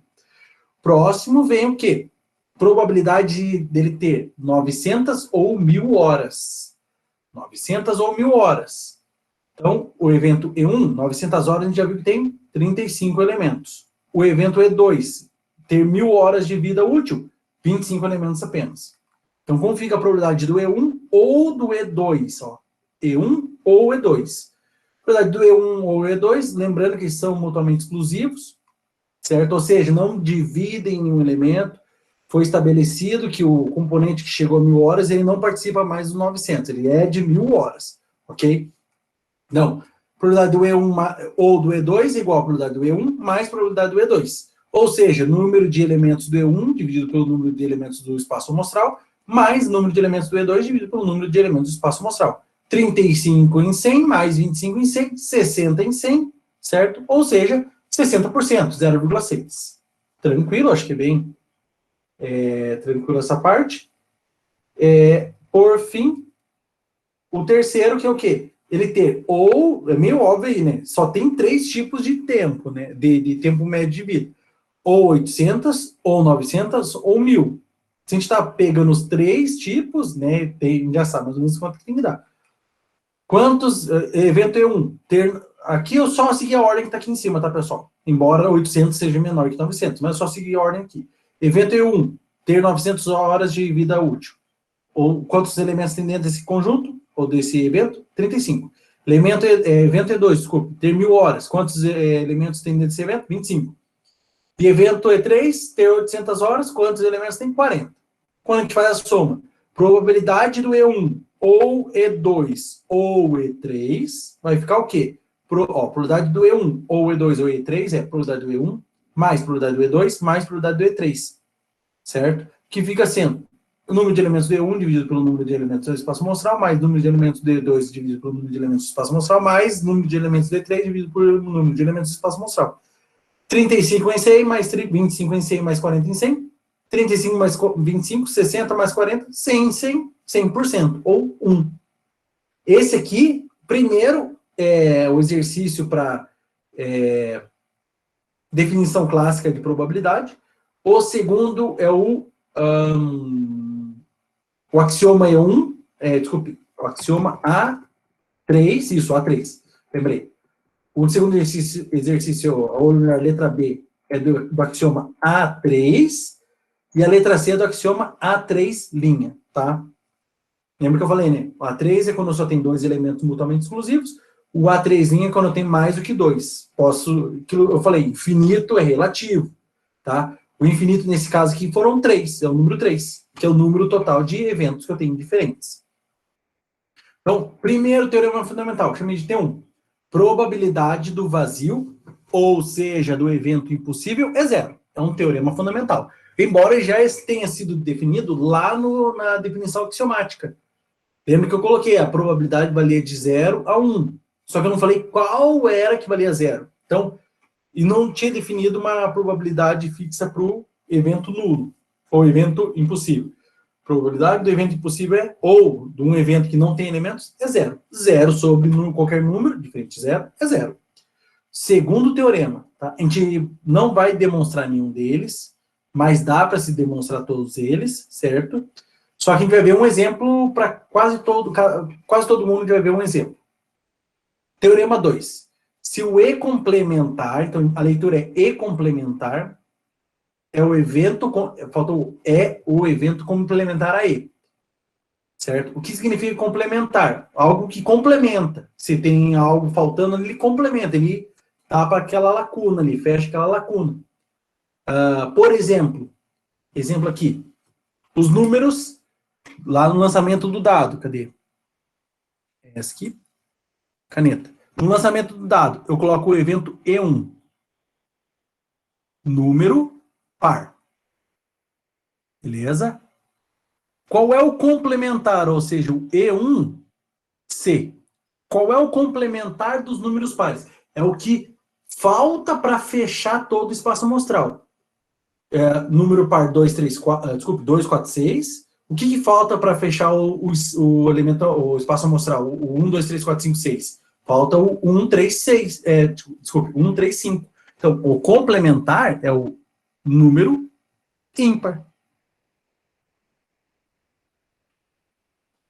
Próximo vem o quê? Probabilidade dele ter 900 ou 1.000 horas. 900 ou 1.000 horas. Então, o evento E1, 900 horas, a gente já viu que tem 35 elementos. O evento E2, ter 1.000 horas de vida útil, 25 elementos apenas. Então, como fica a probabilidade do E1 ou do E2? Ó, E1 ou E2. A probabilidade do E1 ou E2, lembrando que são mutuamente exclusivos, certo? Ou seja, não dividem um elemento. Foi estabelecido que o componente que chegou a 1.000 horas, ele não participa mais dos 900, ele é de 1.000 horas, ok? Não, probabilidade do E1 ou do E2 é igual a probabilidade do E1 mais probabilidade do E2. Ou seja, número de elementos do E1 dividido pelo número de elementos do espaço amostral, mais número de elementos do E2 dividido pelo número de elementos do espaço amostral. 35 em 100 mais 25 em 100, 60 em 100, certo? Ou seja, 60%, 0,6. Tranquilo, acho que é bem tranquilo essa parte. Por fim, o terceiro, que é o quê? Ele ter, ou, é meio óbvio aí, né? Só tem 3 tipos de tempo, né? De tempo médio de vida. Ou 800, ou 900, ou 1.000. Se a gente está pegando os 3 tipos, né? Já sabe mais ou menos quanto que tem que dar. Quantos, evento E1, aqui eu só segui a ordem que está aqui em cima, tá, pessoal? Embora 800 seja menor que 900, mas eu só segui a ordem aqui. Evento E1, ter 900 horas de vida útil. Ou quantos elementos tem dentro desse conjunto, ou desse evento? 35. Evento E2, desculpe, ter 1.000 horas. Quantos elementos tem dentro desse evento? 25. E evento E3, ter 800 horas. Quantos elementos tem? 40. Quando a gente faz a soma, probabilidade do E1 ou E2 ou E3, vai ficar o quê? Probabilidade do E1 ou E2 ou E3 é probabilidade do E1 mais probabilidade do E2 mais probabilidade do E3, certo? Que fica sendo o número de elementos do E1 dividido pelo número de elementos do espaço amostral, mais número de elementos do E2 dividido pelo número de elementos do espaço amostral, mais número de elementos do E3 dividido pelo número de elementos do espaço amostral. 35 em 100, mais 25 em 100, mais 40 em 100. 35 mais 25, 60 mais 40, 100 em 100, 100%, ou 1. Esse aqui, primeiro, é o exercício para definição clássica de probabilidade. O segundo é o axioma E1, desculpe, o axioma A3, isso, A3, lembrei. O segundo exercício, a letra B, é do axioma A3, e a letra C é do axioma A3', tá? Lembra que eu falei, né? O A3 é quando só tem 2 elementos mutuamente exclusivos, o A3' é quando tem mais do que 2. Eu falei, infinito é relativo, tá? O infinito, nesse caso aqui, foram 3, é o número 3, que é o número total de eventos que eu tenho diferentes. Então, primeiro teorema fundamental, que eu chamei de T1. Probabilidade do vazio, ou seja, do evento impossível, é 0. É um teorema fundamental. Embora já tenha sido definido lá na definição axiomática. Lembra que eu coloquei a probabilidade valia de 0 a 1. Só que eu não falei qual era que valia 0. Então, e não tinha definido uma probabilidade fixa para o evento nulo, ou evento impossível. Probabilidade do evento impossível é, ou de um evento que não tem elementos, é zero. Zero sobre qualquer número, diferente de zero, é zero. Segundo teorema, tá? A gente não vai demonstrar nenhum deles, mas dá para se demonstrar todos eles, certo? Só que a gente vai ver um exemplo para quase todo mundo vai ver um exemplo. Teorema 2. Se o E complementar, então a leitura é E complementar, é o evento, faltou o evento complementar a E. Certo? O que significa complementar? Algo que complementa. Se tem algo faltando, ele complementa, ele tapa aquela lacuna ali, fecha aquela lacuna. Por exemplo aqui, os números lá no lançamento do dado, cadê? Essa aqui, caneta. No lançamento do dado, eu coloco o evento E1. Número par. Beleza? Qual é o complementar, ou seja, o E1C? Qual é o complementar dos números pares? É o que falta para fechar todo o espaço amostral. Número par 2, 3, 4, desculpe, 2, 4, 6. O que falta para fechar o espaço amostral? O 1, 2, 3, 4, 5, 6. Falta o 1, 3, 6. Desculpe, 1, 3, 5. Então, o complementar é o número ímpar.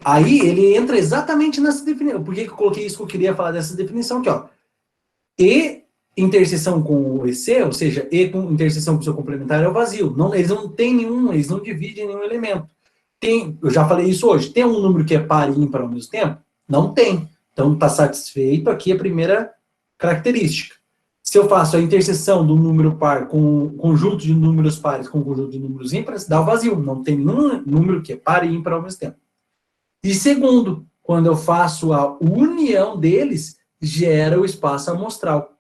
Aí ele entra exatamente nessa definição. Por que eu coloquei isso que eu queria falar dessa definição aqui, ó? E interseção com o EC, ou seja, E com interseção com o seu complementar é o vazio. Não, eles não têm nenhum, eles não dividem nenhum elemento. Eu já falei isso hoje. Tem um número que é par e ímpar ao mesmo tempo? Não tem. Então está satisfeito aqui a primeira característica. Se eu faço a interseção do número par com o conjunto de números pares com o conjunto de números ímpares, dá o vazio. Não tem nenhum número que é par e ímpar ao mesmo tempo. E segundo, quando eu faço a união deles, gera o espaço amostral.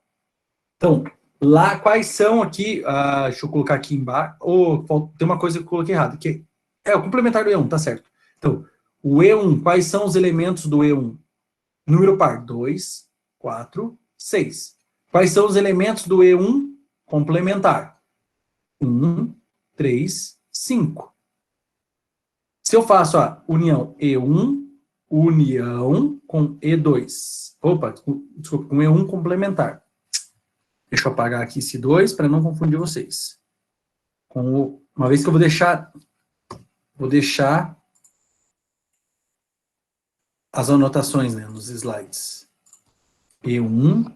Então, lá quais são aqui, deixa eu colocar aqui embaixo, tem uma coisa que eu coloquei errado, que é o complementar do E1, tá certo. Então, o E1, quais são os elementos do E1? Número par, 2, 4, 6. Quais são os elementos do E1 complementar? 1, 3, 5. Se eu faço a união E1, união com E2. Opa, desculpa, com E1 complementar. Deixa eu apagar aqui esse 2 para não confundir vocês. Uma vez que eu vou deixar as anotações, né, nos slides. E1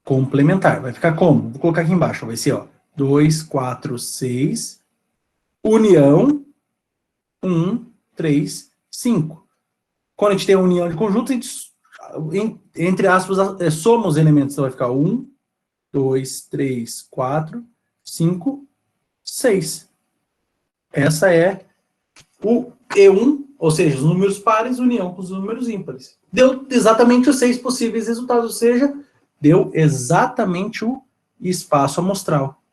complementar. Vai ficar como? Vou colocar aqui embaixo. Vai ser, ó, 2, 4, 6. União 1, 3, 5. Quando a gente tem a união de conjunto, a gente, entre aspas, soma os elementos. Então vai ficar 1, 2, 3, 4, 5, 6. Essa é o E1, ou seja, os números pares, união com os números ímpares. Deu exatamente os 6 possíveis resultados, ou seja, deu exatamente o espaço amostral.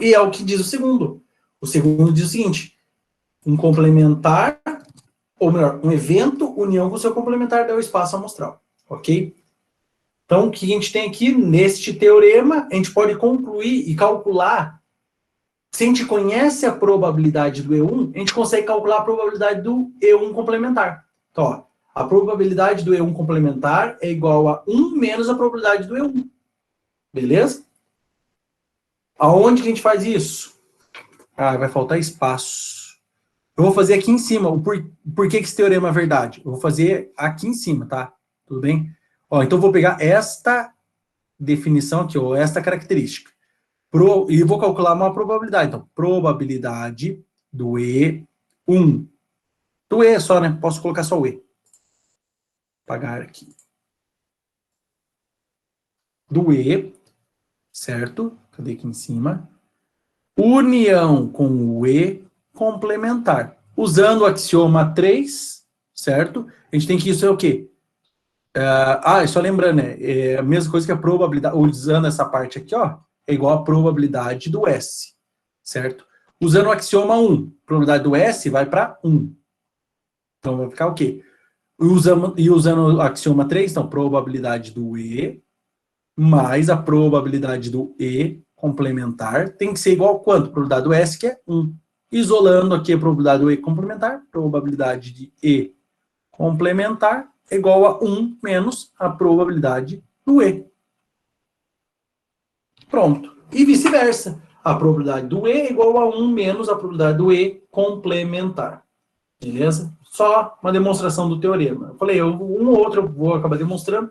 E é o que diz o segundo. O segundo diz o seguinte: um complementar, ou melhor, um evento, união com o seu complementar, dá o espaço amostral. Ok? Então, o que a gente tem aqui, neste teorema, a gente pode concluir e calcular. Se a gente conhece a probabilidade do E1, a gente consegue calcular a probabilidade do E1 complementar. Então, ó, a probabilidade do E1 complementar é igual a 1 menos a probabilidade do E1. Beleza? Aonde que a gente faz isso? Vai faltar espaço. Eu vou fazer aqui em cima. Por que esse teorema é verdade? Eu vou fazer aqui em cima, tá? Tudo bem? Ó, então eu vou pegar esta definição aqui, ou esta característica. E vou calcular uma probabilidade. Então, probabilidade do E1. Do E só, né? Posso colocar só o E. Apagar aqui. Do E, certo? Cadê aqui em cima? União com o E complementar. Usando o axioma 3, certo? A gente tem que isso é o quê? Só lembrando, né? É a mesma coisa que a probabilidade, usando essa parte aqui, ó, é igual a probabilidade do S, certo? Usando o axioma 1, a probabilidade do S vai para 1. Então, vai ficar o quê? Usando o axioma 3, então, probabilidade do E mais a probabilidade do E complementar tem que ser igual a quanto? Probabilidade do S, que é 1. Isolando aqui a probabilidade do E complementar, probabilidade de E complementar é igual a 1 menos a probabilidade do E. Pronto. E vice-versa. A probabilidade do E é igual a 1 menos a probabilidade do E complementar. Beleza? Só uma demonstração do teorema. Eu falei, um ou outro eu vou acabar demonstrando,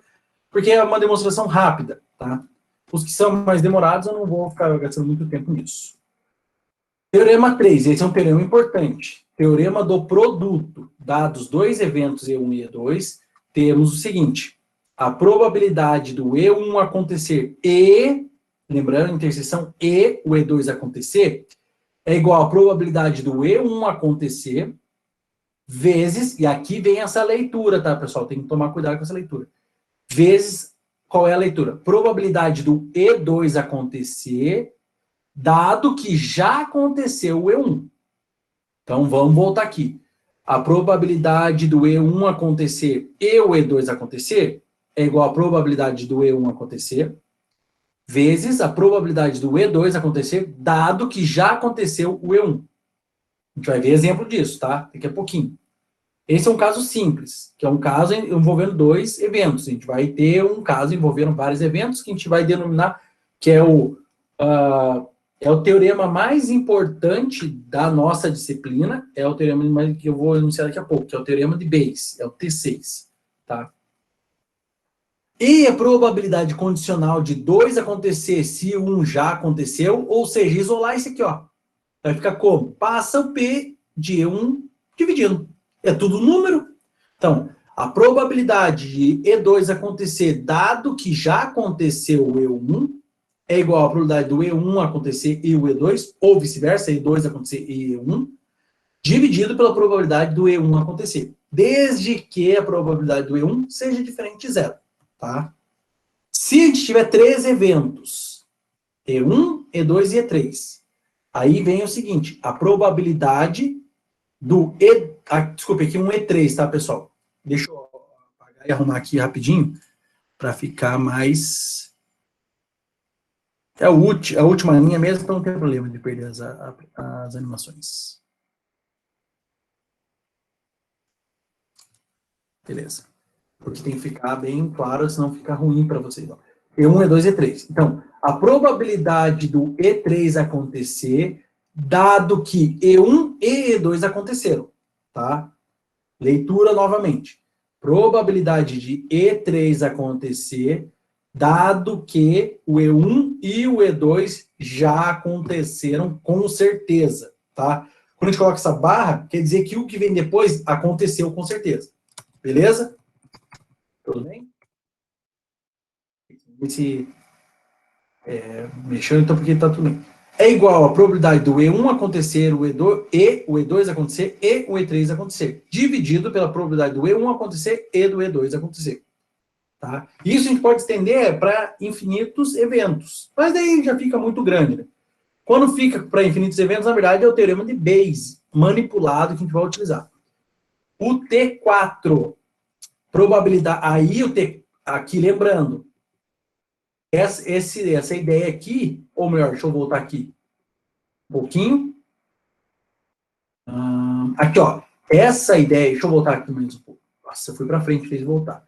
porque é uma demonstração rápida, tá? Os que são mais demorados, eu não vou ficar gastando muito tempo nisso. Teorema 3, esse é um teorema importante. Teorema do produto. Dados dois eventos E1 e E2, temos o seguinte: a probabilidade do E1 acontecer e, lembrando, interseção e o E2 acontecer, é igual à probabilidade do E1 acontecer vezes, e aqui vem essa leitura, tá, pessoal? Tem que tomar cuidado com essa leitura. Vezes, qual é a leitura? Probabilidade do E2 acontecer, dado que já aconteceu o E1. Então, vamos voltar aqui. A probabilidade do E1 acontecer e o E2 acontecer é igual à probabilidade do E1 acontecer, vezes a probabilidade do E2 acontecer, dado que já aconteceu o E1. A gente vai ver exemplo disso, tá? Daqui a pouquinho. Esse é um caso simples, que é um caso envolvendo dois eventos. A gente vai ter um caso envolvendo vários eventos, que a gente vai denominar, que é o teorema mais importante da nossa disciplina, é o teorema que eu vou enunciar daqui a pouco, que é o teorema de Bayes, é o T6, tá? E a probabilidade condicional de 2 acontecer se um já aconteceu, ou seja, isolar isso aqui, ó. Vai ficar como? Passa o P de E1 dividindo. É tudo número. Então, a probabilidade de E2 acontecer, dado que já aconteceu o E1, é igual à probabilidade do E1 acontecer e o E2, ou vice-versa, E2 acontecer e E1, dividido pela probabilidade do E1 acontecer. Desde que a probabilidade do E1 seja diferente de zero. Tá? Se a gente tiver três eventos, E1, E2 e E3, aí vem o seguinte, a probabilidade do desculpa, aqui um E3, tá, pessoal? Deixa eu apagar e arrumar aqui rapidinho, para ficar mais... É a última linha mesmo, então não tem problema de perder as animações. Beleza. Porque tem que ficar bem claro, senão fica ruim para vocês. Ó. E1, E2 e E3. Então, a probabilidade do E3 acontecer, dado que E1 e E2 aconteceram, tá? Leitura novamente. Probabilidade de E3 acontecer, dado que o E1 e o E2 já aconteceram com certeza, tá? Quando a gente coloca essa barra, quer dizer que o que vem depois aconteceu com certeza. Beleza? Tudo bem? Esse mexeu, então, porque tá tudo bem. É igual a probabilidade do E1 acontecer, o E2 acontecer e o E3 acontecer, dividido pela probabilidade do E1 acontecer e do E2 acontecer. Tá? Isso a gente pode estender para infinitos eventos, mas daí já fica muito grande. Né? Quando fica para infinitos eventos, na verdade, é o teorema de Bayes, manipulado, que a gente vai utilizar. O T4, probabilidade, aí o T, aqui lembrando, essa ideia aqui, ou melhor, deixa eu voltar aqui um pouquinho. Aqui, ó, essa ideia, deixa eu voltar aqui mais um pouco. Nossa, eu fui para frente, fez voltar.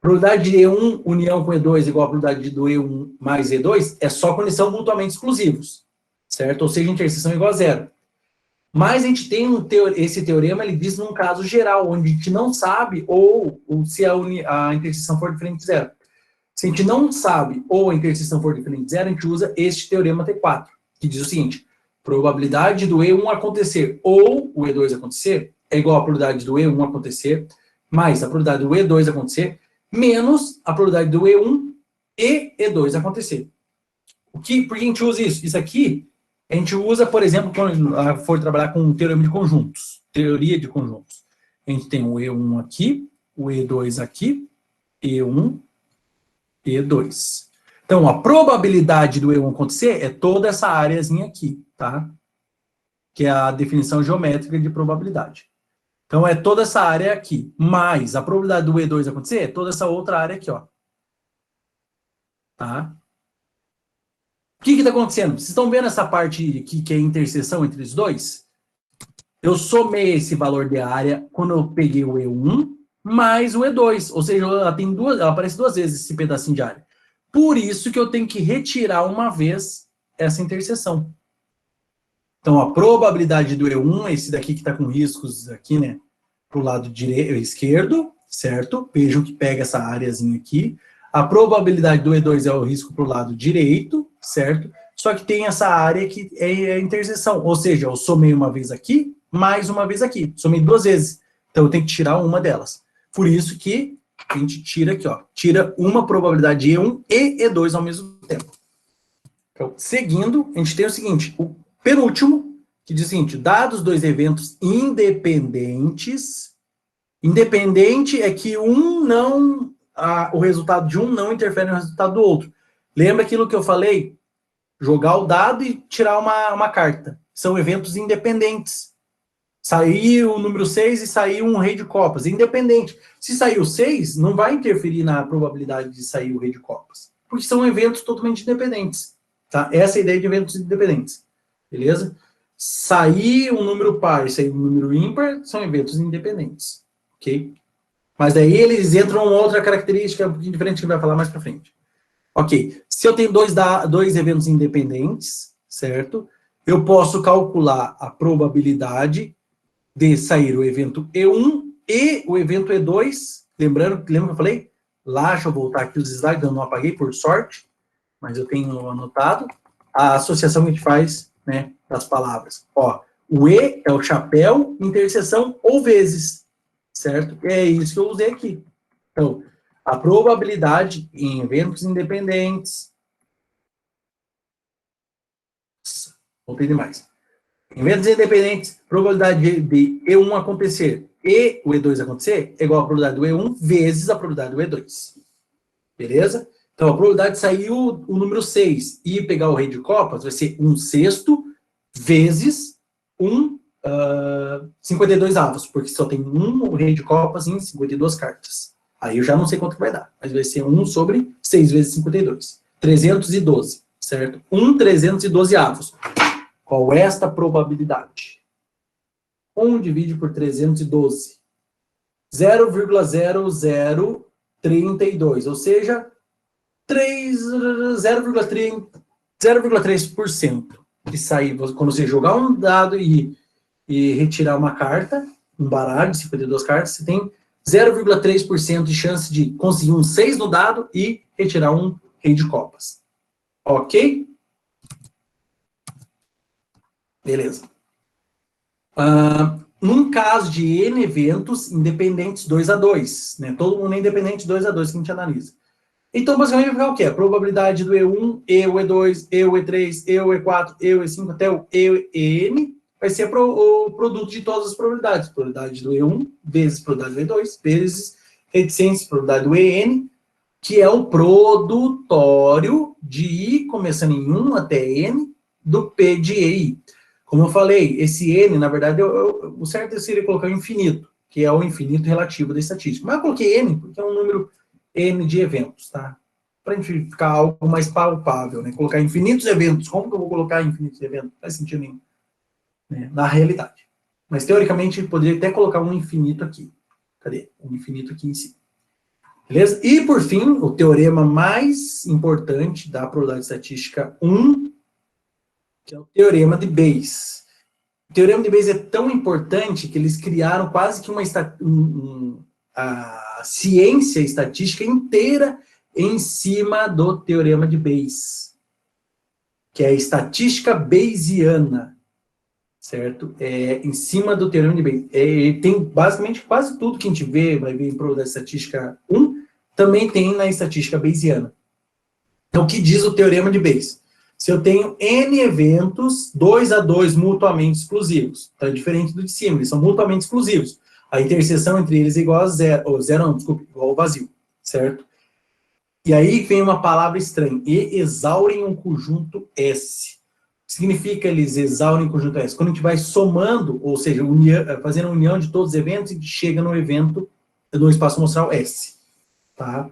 Probabilidade de E1 união com E2 igual a probabilidade do E1 mais E2 é só quando eles são mutuamente exclusivos, certo? Ou seja, interseção igual a zero. Mas a gente tem esse teorema, ele diz num caso geral, onde a gente não sabe ou se a interseção for diferente de zero. Se a gente não sabe ou a interseção for diferente de zero, a gente usa este teorema T4, que diz o seguinte: probabilidade do E1 acontecer ou o E2 acontecer é igual à probabilidade do E1 acontecer mais a probabilidade do E2 acontecer menos a probabilidade do E1 e E2 acontecer. Por que a gente usa isso? Isso aqui a gente usa, por exemplo, quando for trabalhar com um teorema de conjuntos, teoria de conjuntos. A gente tem o E1 aqui, o E2 aqui, E1, E2. Então, a probabilidade do E1 acontecer é toda essa áreazinha aqui, tá? Que é a definição geométrica de probabilidade. Então, é toda essa área aqui, mais a probabilidade do E2 acontecer é toda essa outra área aqui, ó. Tá? O que está acontecendo? Vocês estão vendo essa parte aqui que é a interseção entre os dois? Eu somei esse valor de área quando eu peguei o E1 mais o E2, ou seja, ela aparece duas vezes esse pedacinho de área. Por isso que eu tenho que retirar uma vez essa interseção. Então, a probabilidade do E1, esse daqui que está com riscos aqui, né, para o lado esquerdo, certo? Vejam que pega essa áreazinha aqui. A probabilidade do E2 é o risco para o lado direito, certo? Só que tem essa área que é a interseção, ou seja, eu somei uma vez aqui, mais uma vez aqui. Somei duas vezes. Então, eu tenho que tirar uma delas. Por isso que a gente tira aqui, ó. Tira uma probabilidade de E1 e E2 ao mesmo tempo. Então, seguindo, a gente tem o seguinte, o penúltimo, que diz o seguinte, dados dois eventos independentes, independente é que o resultado de um não interfere no resultado do outro. Lembra aquilo que eu falei? Jogar o dado e tirar uma carta. São eventos independentes. Saiu o número 6 e saiu um rei de copas. Independente. Se saiu 6, não vai interferir na probabilidade de sair o rei de copas. Porque são eventos totalmente independentes. Tá? Essa é a ideia de eventos independentes. Beleza? Sair um número par e sair um número ímpar são eventos independentes. Ok? Mas daí eles entram em outra característica um pouquinho diferente que a gente vai falar mais para frente. Ok. Se eu tenho dois eventos independentes, certo? Eu posso calcular a probabilidade de sair o evento E1 e o evento E2. Lembra que eu falei? Lá, deixa eu voltar aqui os slides, eu não apaguei por sorte, mas eu tenho anotado. A associação que a gente faz, né, das palavras. Ó, o E é o chapéu, interseção ou vezes, certo? É isso que eu usei aqui. Então, a probabilidade em eventos independentes. Voltei demais. Em eventos independentes, probabilidade de E1 acontecer e o E2 acontecer é igual a probabilidade do E1 vezes a probabilidade do E2. Beleza? Então, a probabilidade de sair o número 6 e pegar o rei de copas vai ser 1/6 vezes 52 avos, porque só tem um rei de copas em 52 cartas. Aí eu já não sei quanto vai dar, mas vai ser 1 sobre 6 vezes 52. 312, certo? 312 avos. Qual é esta probabilidade? 1 divide por 312. 0,0032, ou seja, 0,3% de sair. Quando você jogar um dado e retirar uma carta, um baralho de 52 cartas, você tem 0,3% de chance de conseguir um 6 no dado e retirar um rei de copas. Ok? Beleza. Num caso de N eventos independentes 2-2, né? Todo mundo é independente 2-2 que a gente analisa. Então, basicamente, vai ficar o quê? A probabilidade do E1, E, o E2, E, o E3, E, o E4, E, o E5, até o EN, vai ser o produto de todas as probabilidades. Probabilidade do E1 vezes probabilidade do E2, vezes reticência, probabilidade do EN, que é o produtório de I, começando em 1 até N, do P de EI. Como eu falei, esse N, na verdade, o certo seria colocar o infinito, que é o infinito relativo da estatística. Mas eu coloquei N, porque é um número N de eventos, tá? Para a gente ficar algo mais palpável, né? Colocar infinitos eventos. Como que eu vou colocar infinitos eventos? Não faz sentido nenhum, né? Na realidade. Mas, teoricamente, poderia até colocar um infinito aqui. Cadê? Um infinito aqui em cima. Beleza? E, por fim, o teorema mais importante da probabilidade estatística 1, que é o teorema de Bayes. O teorema de Bayes é tão importante que eles criaram quase que a ciência estatística inteira em cima do teorema de Bayes, que é a estatística bayesiana, certo? Em cima do teorema de Bayes. Tem basicamente quase tudo que a gente vai ver em prova da estatística 1, também tem na estatística bayesiana. Então, o que diz o teorema de Bayes? Se eu tenho N eventos, 2-2 mutuamente exclusivos, então é diferente do de cima, eles são mutuamente exclusivos. A interseção entre eles é igual a zero, igual ao vazio, certo? E aí vem uma palavra estranha, e exaurem um conjunto S. O que significa eles exaurem um conjunto S? Quando a gente vai somando, ou seja, fazendo a união de todos os eventos e chega no evento, no espaço amostral S. Tá?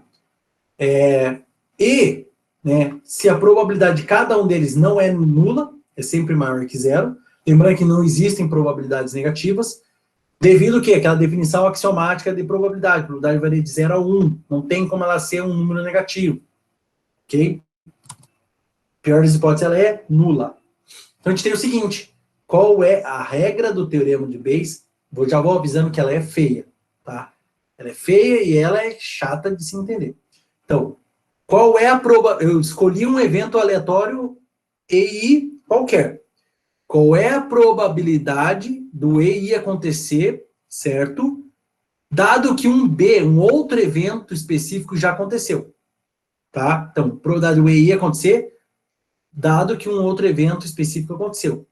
E né, se a probabilidade de cada um deles não é nula, é sempre maior que zero. Lembrando que não existem probabilidades negativas, devido ao quê? Aquela definição axiomática de probabilidade. A probabilidade varia de 0 a 1. Não tem como ela ser um número negativo. Ok? Pior das hipóteses, ela é nula. Então, a gente tem o seguinte. Qual é a regra do teorema de Bayes? Já vou avisando que ela é feia. Tá? Ela é feia e ela é chata de se entender. Então, qual é a probabilidade? Eu escolhi um evento aleatório EI qualquer. Qual é a probabilidade do EI acontecer, certo? Dado que um outro evento específico já aconteceu. Tá? Então, probabilidade do EI acontecer, dado que um outro evento específico aconteceu.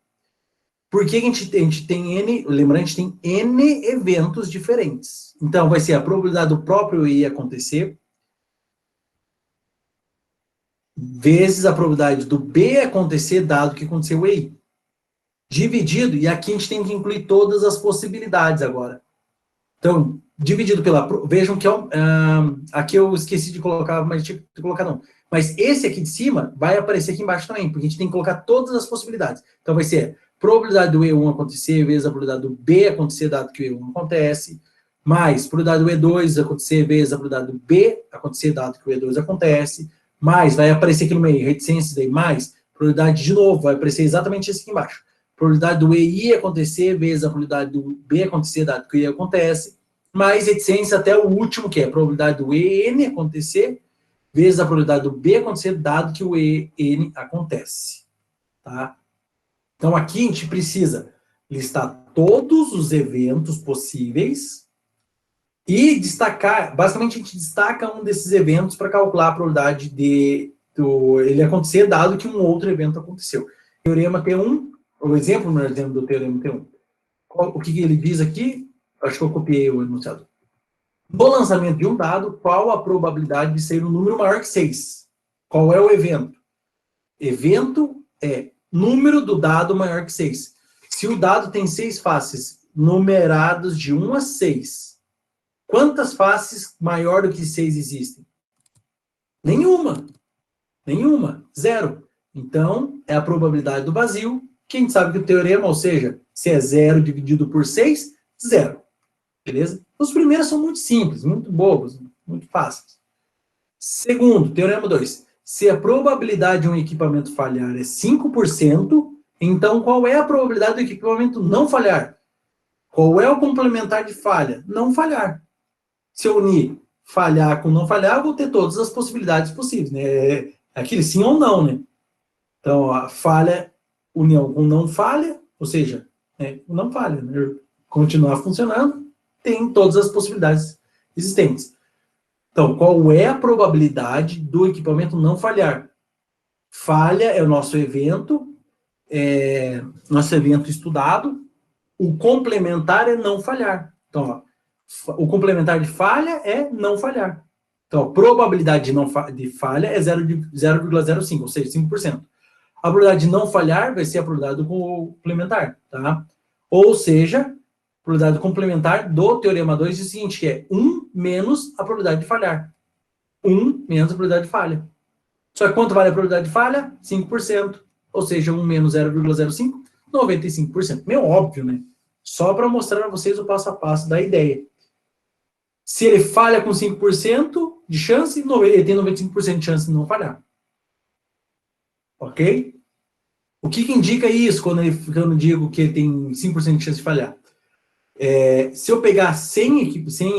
Por que a gente tem N, lembrando, a gente tem N eventos diferentes. Então, vai ser a probabilidade do próprio EI acontecer, vezes a probabilidade do B acontecer, dado que aconteceu o EI. Dividido, e aqui a gente tem que incluir todas as possibilidades agora. Então, dividido pela... Vejam que aqui eu esqueci de colocar, mas tinha que colocar não. Mas esse aqui de cima vai aparecer aqui embaixo também, porque a gente tem que colocar todas as possibilidades. Então, vai ser probabilidade do E1 acontecer vezes a probabilidade do B acontecer, dado que o E1 acontece, mais probabilidade do E2 acontecer vezes a probabilidade do B acontecer, dado que o E2 acontece, mais, vai aparecer aqui no meio, reticências, daí mais, probabilidade de novo, vai aparecer exatamente isso aqui embaixo. Probabilidade do EI acontecer vezes a probabilidade do B acontecer, dado que o EI acontece, mais reticência até o último, que é a probabilidade do EN acontecer, vezes a probabilidade do B acontecer, dado que o EN acontece. Tá? Então, aqui a gente precisa listar todos os eventos possíveis e destacar, basicamente a gente destaca um desses eventos para calcular a probabilidade de ele acontecer, dado que um outro evento aconteceu. Teorema T1, o exemplo do teorema T1. O que ele diz aqui? Acho que eu copiei o enunciado. No lançamento de um dado, qual a probabilidade de ser um número maior que 6? Qual é o evento? Evento é número do dado maior que 6. Se o dado tem 6 faces numeradas de 1 a 6, quantas faces maior do que 6 existem? Nenhuma. Nenhuma. Zero. Então, é a probabilidade do vazio, que a gente sabe que o teorema, ou seja, se é 0 dividido por 6, 0. Beleza? Os primeiros são muito simples, muito bobos, muito fáceis. Segundo, teorema 2. Se a probabilidade de um equipamento falhar é 5%, então qual é a probabilidade do equipamento não falhar? Qual é o complementar de falha? Não falhar. Se eu unir falhar com não falhar, eu vou ter todas as possibilidades possíveis, né? É aquele sim ou não, né? Então, a falha, união com não falha, ou seja, não falha, né? Continuar funcionando, tem todas as possibilidades existentes. Então, qual é a probabilidade do equipamento não falhar? Falha é o nosso evento estudado. O complementar é não falhar. Então, ó, o complementar de falha é não falhar. Então, a probabilidade de falha é 0,05, ou seja, 5%. A probabilidade de não falhar vai ser a probabilidade do complementar, tá? Ou seja, a probabilidade complementar do teorema 2 diz o seguinte, que é 1 menos a probabilidade de falhar. 1 menos a probabilidade de falha. Só que quanto vale a probabilidade de falha? 5%. Ou seja, 1 menos 0,05, 95%. Meio óbvio, né? Só para mostrar a vocês o passo a passo da ideia. Se ele falha com 5% de chance, ele tem 95% de chance de não falhar. Ok? O que indica isso quando eu digo que ele tem 5% de chance de falhar? Se eu pegar 100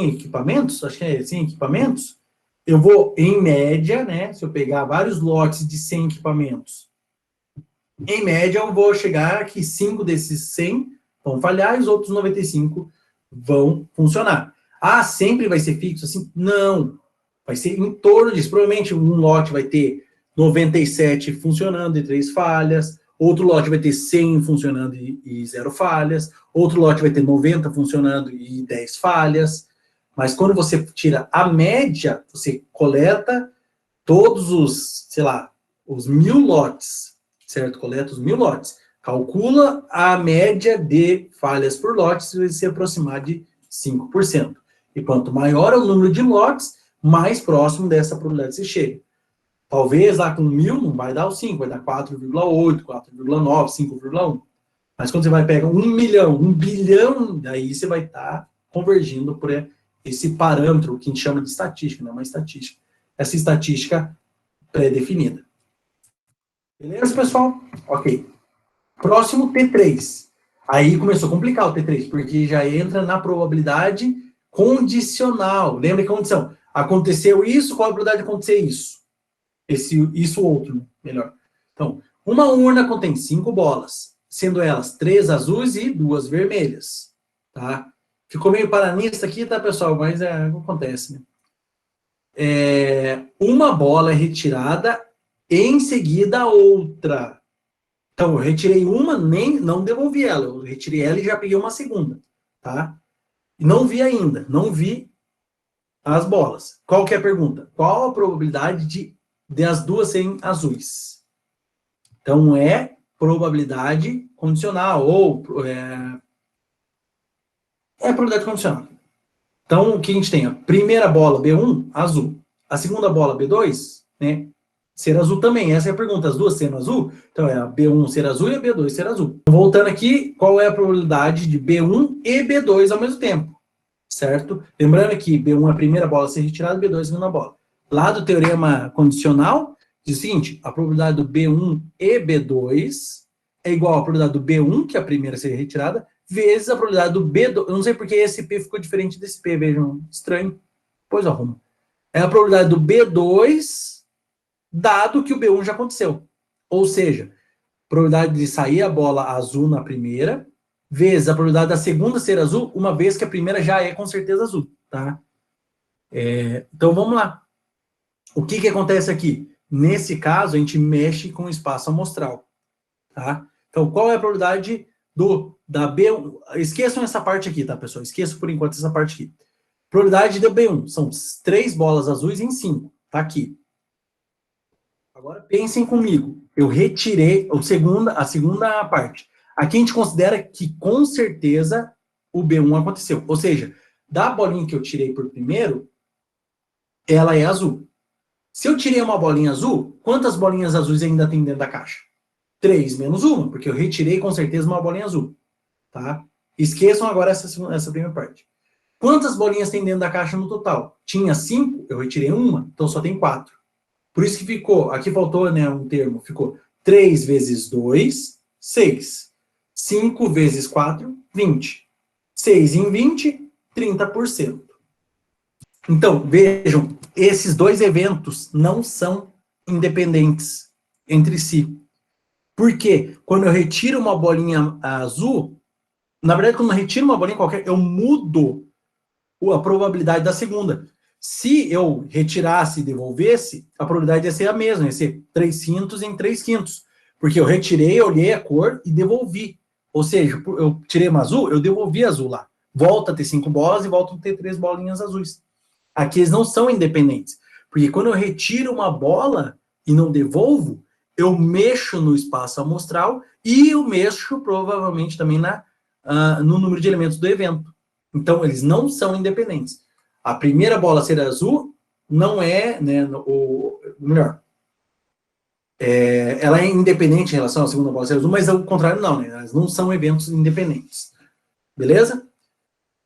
equipamentos, acho que é 100 equipamentos, eu vou, em média, né? Se eu pegar vários lotes de 100 equipamentos, em média eu vou chegar que 5 desses 100 vão falhar e os outros 95 vão funcionar. Ah, sempre vai ser fixo assim? Não. Vai ser em torno disso. Provavelmente um lote vai ter 97 funcionando e 3 falhas. Outro lote vai ter 100 funcionando e 0 falhas. Outro lote vai ter 90 funcionando e 10 falhas. Mas quando você tira a média, você coleta todos os, sei lá, os 1000 lotes, certo? Coleta os 1000 lotes. Calcula a média de falhas por lotes e vai se aproximar de 5%. E quanto maior é o número de lotes, mais próximo dessa probabilidade você chega. Talvez lá com 1000 não vai dar o 5, vai dar 4,8, 4,9, 5,1. Mas quando você vai pegar 1 milhão, 1 bilhão, daí você vai estar convergindo por esse parâmetro que a gente chama de estatística, não é uma estatística. Essa estatística pré-definida. Beleza, pessoal? Ok. Próximo, T3. Aí começou a complicar o T3, porque já entra na probabilidade condicional. Lembra que condição? Aconteceu isso, qual a probabilidade de acontecer isso? Isso outro, né? Melhor. Então, uma urna contém 5 bolas, sendo elas 3 azuis e 2 vermelhas. Tá? Ficou meio paranista aqui, tá, pessoal? Mas acontece, né? Uma bola é retirada, em seguida a outra. Então, eu retirei uma, não devolvi ela. Eu retirei ela e já peguei uma segunda. Tá? E não vi ainda, não vi as bolas. Qual que é a pergunta? Qual a probabilidade de as duas serem azuis? Então, é probabilidade condicional, ou probabilidade condicional. Então, o que a gente tem? A primeira bola, B1, azul. A segunda bola, B2, né, ser azul também. Essa é a pergunta. As duas sendo azul? Então, é a B1 ser azul e a B2 ser azul. Voltando aqui, qual é a probabilidade de B1 e B2 ao mesmo tempo? Certo? Lembrando que B1 é a primeira bola a ser retirada, B2 é a segunda bola. Lá do teorema condicional, diz o seguinte, a probabilidade do B1 e B2 é igual à probabilidade do B1, que é a primeira a ser retirada, vezes a probabilidade do B2. Eu não sei porque esse P ficou diferente desse P, vejam, estranho. Pois eu arrumo. É a probabilidade do B2, dado que o B1 já aconteceu. Ou seja, probabilidade de sair a bola azul na primeira, vezes a probabilidade da segunda ser azul, uma vez que a primeira já é com certeza azul, tá? Então vamos lá. O que acontece aqui? Nesse caso, a gente mexe com o espaço amostral, tá? Então, qual é a probabilidade da B1? Esqueçam essa parte aqui, tá, pessoal? Esqueçam por enquanto essa parte aqui. Probabilidade do B1 são 3 bolas azuis em 5, tá aqui. Agora pensem comigo. Eu retirei a segunda parte. Aqui a gente considera que com certeza o B1 aconteceu. Ou seja, da bolinha que eu tirei por primeiro, ela é azul. Se eu tirei uma bolinha azul, quantas bolinhas azuis ainda tem dentro da caixa? 3 menos uma, porque eu retirei com certeza uma bolinha azul. Tá? Esqueçam agora essa primeira parte. Quantas bolinhas tem dentro da caixa no total? Tinha 5, eu retirei uma, então só tem 4. Por isso que ficou, aqui faltou, né, um termo, ficou 3 vezes 2, 6. 5 vezes 4, 20. 6 em 20, 30%. Então, vejam, esses dois eventos não são independentes entre si. Por quê? Quando eu retiro uma bolinha azul, na verdade, quando eu retiro uma bolinha qualquer, eu mudo a probabilidade da segunda. Se eu retirasse e devolvesse, a probabilidade ia ser a mesma, ia ser 3 quintos em 3 quintos. Porque eu retirei, olhei a cor e devolvi. Ou seja, eu tirei uma azul, eu devolvi azul lá. Volta a ter 5 bolas e volta a ter 3 bolinhas azuis. Aqui eles não são independentes. Porque quando eu retiro uma bola e não devolvo, eu mexo no espaço amostral e eu mexo provavelmente também no número de elementos do evento. Então, eles não são independentes. A primeira bola ser azul não é, né, melhor, ela é independente em relação à segunda bola ser azul, mas ao contrário não, né? Elas não são eventos independentes. Beleza?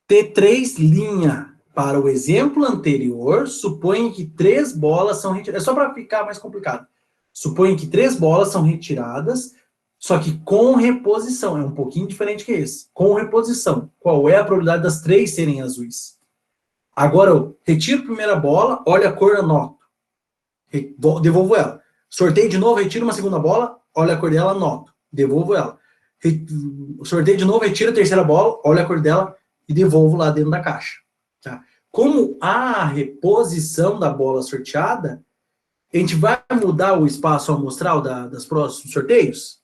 T3'. Para o exemplo anterior, suponha que 3 bolas são retiradas. É só para ficar mais complicado. Suponha que 3 bolas são retiradas, só que com reposição. É um pouquinho diferente que esse. Com reposição. Qual é a probabilidade das 3 serem azuis? Agora eu retiro a primeira bola, olha a cor, anoto. Devolvo ela. Sorteio de novo, retiro uma segunda bola, olha a cor dela, anoto. Devolvo ela. Sorteio de novo, retiro a terceira bola, olha a cor dela e devolvo lá dentro da caixa. Tá? Como há a reposição da bola sorteada, a gente vai mudar o espaço amostral das próximos sorteios?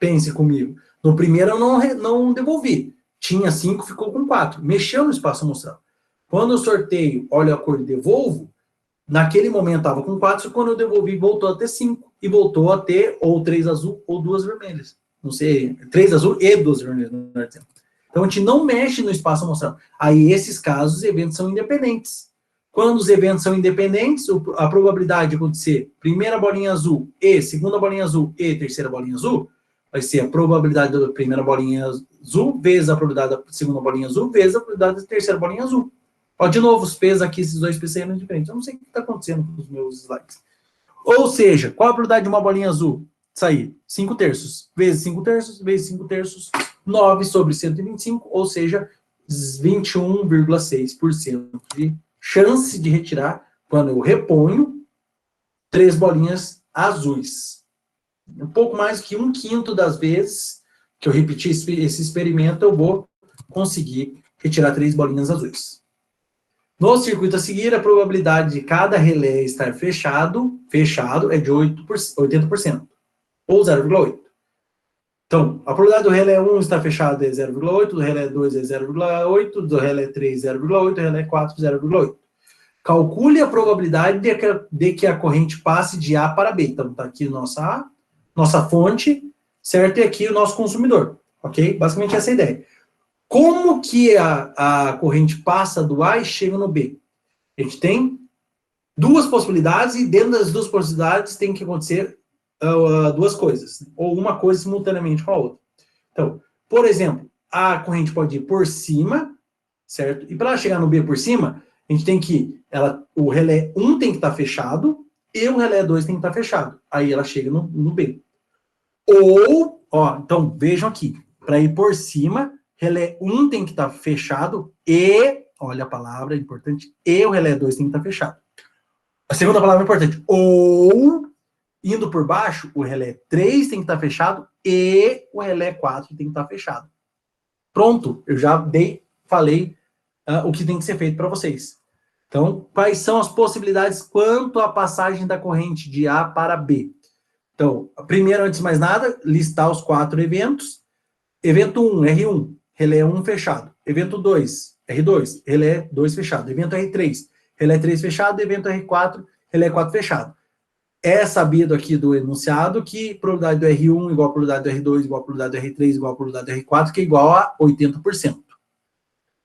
Pense comigo. No primeiro eu não devolvi. Tinha 5, ficou com 4. Mexeu no espaço amostral. Quando eu sorteio, olho a cor e devolvo, naquele momento estava com 4, quando eu devolvi, voltou a ter 5. E voltou a ter ou 3 azul ou 2 vermelhas. Não sei, 3 azul e 2 vermelhas. Então, a gente não mexe no espaço amostral. Aí, esses casos, os eventos são independentes. Quando os eventos são independentes, a probabilidade de acontecer primeira bolinha azul e segunda bolinha azul e terceira bolinha azul vai ser a probabilidade da primeira bolinha azul vezes a probabilidade da segunda bolinha azul vezes a probabilidade da terceira bolinha azul. Ó, de novo, os P's aqui, esses dois P's saíram diferentes. Eu não sei o que está acontecendo com os meus slides. Ou seja, qual a probabilidade de uma bolinha azul sair? 5 terços vezes 5 terços vezes 5 terços, 9 sobre 125, ou seja, 21,6% de chance de retirar quando eu reponho 3 bolinhas azuis. Um pouco mais que 1/5 das vezes que eu repetir esse experimento, eu vou conseguir retirar 3 bolinhas azuis. No circuito a seguir, a probabilidade de cada relé estar fechado é de 80%, ou 0,8. Então, a probabilidade do relé 1 estar fechado é 0,8, do relé 2 é 0,8, do relé 3 0,8, do relé 4 0,8. Calcule a probabilidade de que a corrente passe de A para B. Então, está aqui nossa fonte, certo? E aqui o nosso consumidor, ok? Basicamente essa é a ideia. Como que a corrente passa do A e chega no B? A gente tem duas possibilidades e dentro das duas possibilidades tem que acontecer duas coisas, ou uma coisa simultaneamente com a outra. Então, por exemplo, a corrente pode ir por cima, certo? E para chegar no B por cima, a gente tem que, o relé 1 tem que estar fechado e o relé 2 tem que estar fechado. Aí ela chega no B. Ou, então vejam aqui, para ir por cima, relé 1 tem que estar fechado e, olha a palavra importante, e o relé 2 tem que estar fechado. A segunda palavra importante, ou, indo por baixo, o relé 3 tem que estar fechado e o relé 4 tem que estar fechado. Pronto, eu já falei o que tem que ser feito para vocês. Então, quais são as possibilidades quanto à passagem da corrente de A para B? Então, primeiro, antes de mais nada, listar os 4 eventos. Evento 1, R1, relé 1 fechado. Evento 2, R2, relé 2 fechado. Evento R3, relé 3 fechado. Evento R4, relé 4 fechado. É sabido aqui do enunciado que a probabilidade do R1 igual a probabilidade do R2 igual a probabilidade do R3 igual a probabilidade do R4, que é igual a 80%.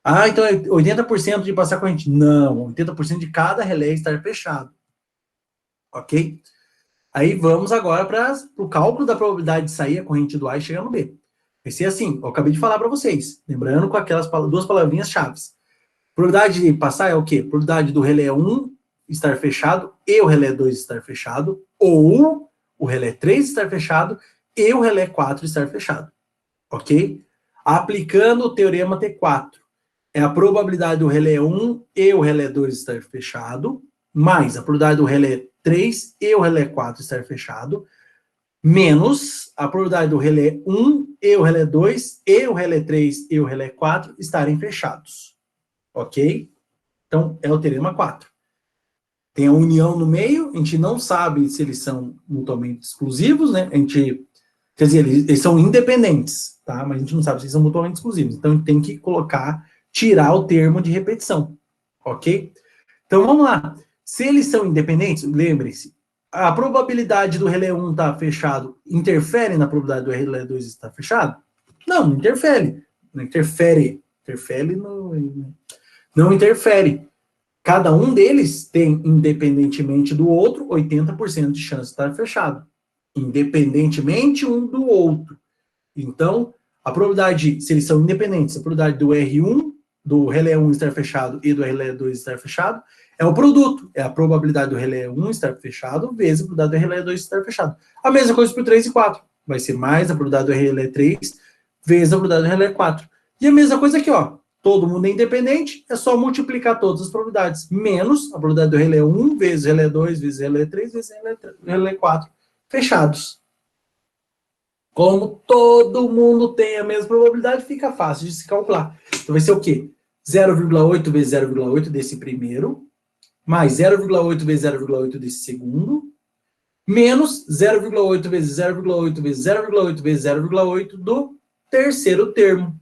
Ah, então é 80% de passar corrente. Não, 80% de cada relé estar fechado. Ok? Aí vamos agora para o cálculo da probabilidade de sair a corrente do A e chegar no B. Vai ser assim, eu acabei de falar para vocês, lembrando com aquelas duas palavrinhas chaves. Probabilidade de passar é o quê? Probabilidade do relé 1 estar fechado e o relé 2 estar fechado, ou o relé 3 estar fechado e o relé 4 estar fechado. Ok? Aplicando o teorema T4, é a probabilidade do relé 1 e o relé 2 estar fechado, mais a probabilidade do relé 3 e o relé 4 estar fechado, menos a probabilidade do relé 1 e o relé 2 e o relé 3 e o relé 4 estarem fechados. Ok? Então, é o teorema 4. Tem a união no meio, a gente não sabe se eles são mutuamente exclusivos, né? Quer dizer, eles são independentes, tá? Mas a gente não sabe se eles são mutuamente exclusivos. Então, a gente tem que tirar o termo de repetição, ok? Então, vamos lá. Se eles são independentes, lembre-se, a probabilidade do relé 1 estar fechado interfere na probabilidade do relé 2 estar fechado? Não, não interfere. Não interfere. Não interfere. Cada um deles tem, independentemente do outro, 80% de chance de estar fechado. Independentemente um do outro. Então, a probabilidade, se eles são independentes, a probabilidade do R1, do relé 1 estar fechado e do relé 2 estar fechado, é o produto. É a probabilidade do relé 1 estar fechado vezes a probabilidade do relé 2 estar fechado. A mesma coisa para o 3 e 4. Vai ser mais a probabilidade do relé 3 vezes a probabilidade do relé 4. E a mesma coisa aqui, ó. Todo mundo é independente, é só multiplicar todas as probabilidades. Menos a probabilidade do relé 1 vezes relé 2 vezes relé 3 vezes relé 4. Fechados. Como todo mundo tem a mesma probabilidade, fica fácil de se calcular. Então vai ser o quê? 0,8 vezes 0,8 desse primeiro, mais 0,8 vezes 0,8 desse segundo, menos 0,8 vezes 0,8 vezes 0,8 vezes 0,8 do terceiro termo.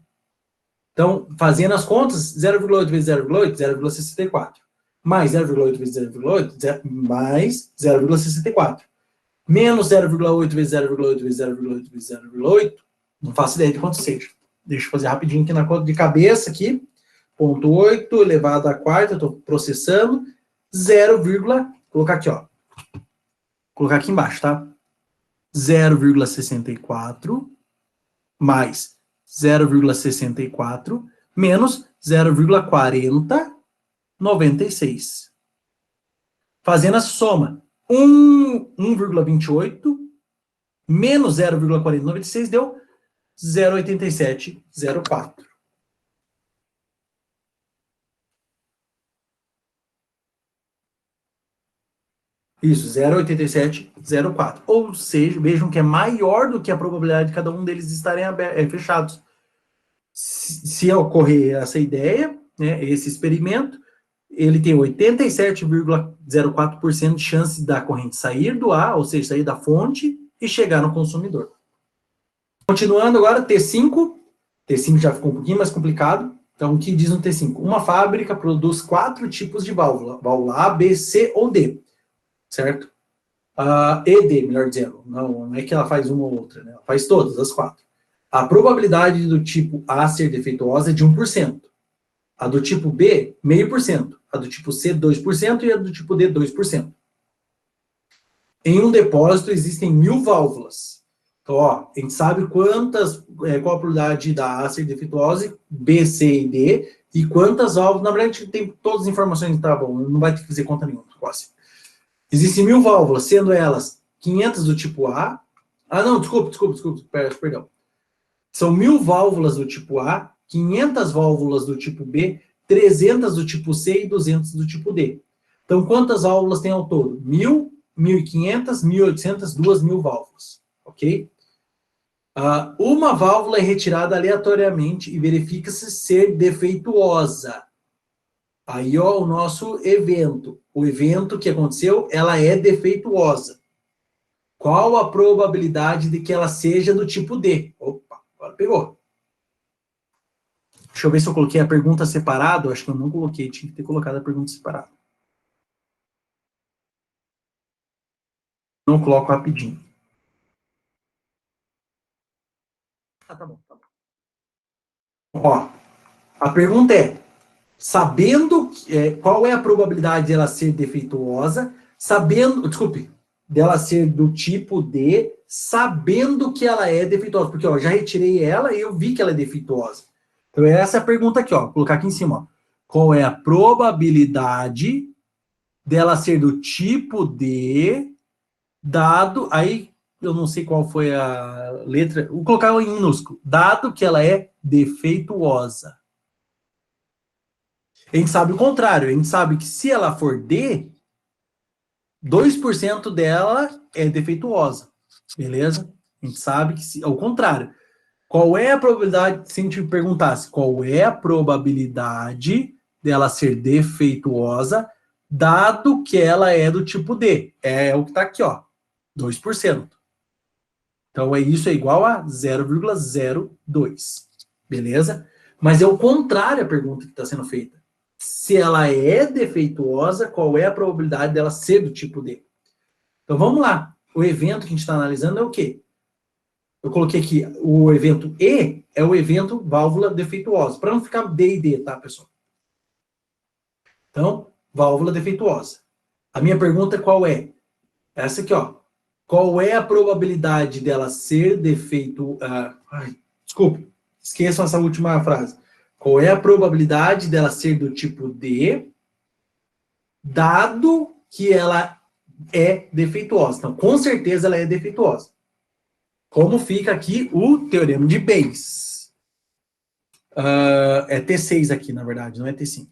Então, fazendo as contas, 0,8 vezes 0,8, 0,64. Mais 0,8 vezes 0,8, mais 0,64. Menos 0,8 vezes 0,8 vezes 0,8 vezes 0,8, não faço ideia de quanto seja. Deixa eu fazer rapidinho aqui na conta de cabeça aqui. 0,8 elevado à quarta, estou processando, colocar aqui, ó. Colocar aqui embaixo, tá? 0,64 mais 0,64 menos 0,4096. Fazendo a soma, 1,28 menos 0,4096 deu 0,8704. Isso, 0,8704. Ou seja, vejam que é maior do que a probabilidade de cada um deles estarem fechados. Se ocorrer essa ideia, né, esse experimento, ele tem 87,04% de chance da corrente sair do ar, ou seja, sair da fonte e chegar no consumidor. Continuando agora, T5. T5 já ficou um pouquinho mais complicado. Então, o que diz no T5? Uma fábrica produz 4 tipos de válvula. Válvula A, B, C ou D. Certo? E D, melhor dizendo. Não é que ela faz uma ou outra, né? Ela faz todas as 4. A probabilidade do tipo A ser defeituosa é de 1%. A do tipo B, 0,5%. A do tipo C, 2%. E a do tipo D, 2%. Em um depósito existem 1000 válvulas. Então, ó, a gente sabe qual a probabilidade da A ser defeituosa, B, C e D, e quantas válvulas. Na verdade, a gente tem todas as informações, tá bom, não vai ter que fazer conta nenhuma. Quase. Existem 1000 válvulas, sendo elas 500 do tipo A. Não, desculpa, perdão. São 1000 válvulas do tipo A, 500 válvulas do tipo B, 300 do tipo C e 200 do tipo D. Então, quantas válvulas tem ao todo? 1000, 1500, 1800, 2000 válvulas. Ok? Uma válvula é retirada aleatoriamente e verifica-se ser defeituosa. Aí, ó, o nosso evento. O evento que aconteceu, ela é defeituosa. Qual a probabilidade de que ela seja do tipo D? Opa, agora pegou. Deixa eu ver se eu coloquei a pergunta separada. Acho que eu não coloquei, tinha que ter colocado a pergunta separada. Não coloco rapidinho. Tá bom. Ó, a pergunta é, sabendo qual é a probabilidade dela ser defeituosa, dela ser do tipo D, sabendo que ela é defeituosa. Porque, ó, já retirei ela e eu vi que ela é defeituosa. Então, essa é a pergunta aqui, ó. Vou colocar aqui em cima, ó. Qual é a probabilidade dela ser do tipo D, dado... Aí, eu não sei qual foi a letra. Vou colocar em minúsculo. Dado que ela é defeituosa. A gente sabe o contrário. A gente sabe que se ela for D, 2% dela é defeituosa. Beleza? A gente sabe que, ao contrário. Qual é a probabilidade, se a gente perguntasse, qual é a probabilidade dela ser defeituosa, dado que ela é do tipo D? É o que está aqui, ó, 2%. Então, isso é igual a 0,02. Beleza? Mas é o contrário a pergunta que está sendo feita. Se ela é defeituosa, qual é a probabilidade dela ser do tipo D? Então, vamos lá. O evento que a gente está analisando é o quê? Eu coloquei aqui, o evento E é o evento válvula defeituosa, para não ficar D e D, tá, pessoal? Então, válvula defeituosa. A minha pergunta qual é? Essa aqui, ó. Qual é a probabilidade dela ser desculpe, esqueçam essa última frase. Qual é a probabilidade dela ser do tipo D, dado que ela é defeituosa? Então, com certeza ela é defeituosa. Como fica aqui o teorema de Bayes. É T6 aqui, na verdade, não é T5.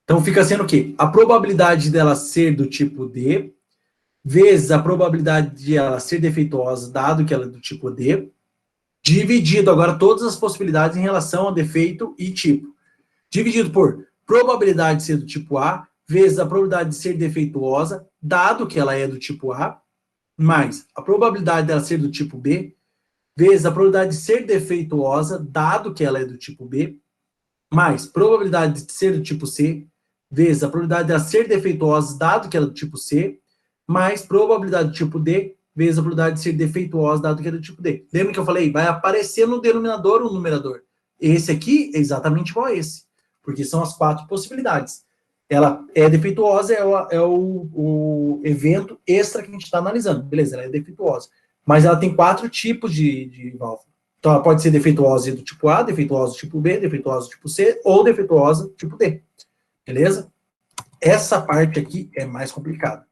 Então fica sendo o quê? A probabilidade dela ser do tipo D, vezes a probabilidade de ela ser defeituosa, dado que ela é do tipo D, dividido agora todas as possibilidades em relação a defeito e tipo. Dividido por probabilidade de ser do tipo A, vezes a probabilidade de ser defeituosa, dado que ela é do tipo A, mais a probabilidade dela ser do tipo B, vezes a probabilidade de ser defeituosa, dado que ela é do tipo B, mais probabilidade de ser do tipo C, vezes a probabilidade dela ser defeituosa, dado que ela é do tipo C, mais probabilidade do tipo D, vezes a probabilidade de ser defeituosa, dado que é do tipo D. Lembra que eu falei? Vai aparecer no denominador ou no numerador. Esse aqui é exatamente igual a esse, porque são as 4 possibilidades. ela é defeituosa, o evento extra que a gente está analisando. Beleza, ela é defeituosa. Mas ela tem 4 tipos de válvula. Então, ela pode ser defeituosa do tipo A, defeituosa do tipo B, defeituosa do tipo C, ou defeituosa do tipo D. Beleza? Essa parte aqui é mais complicada.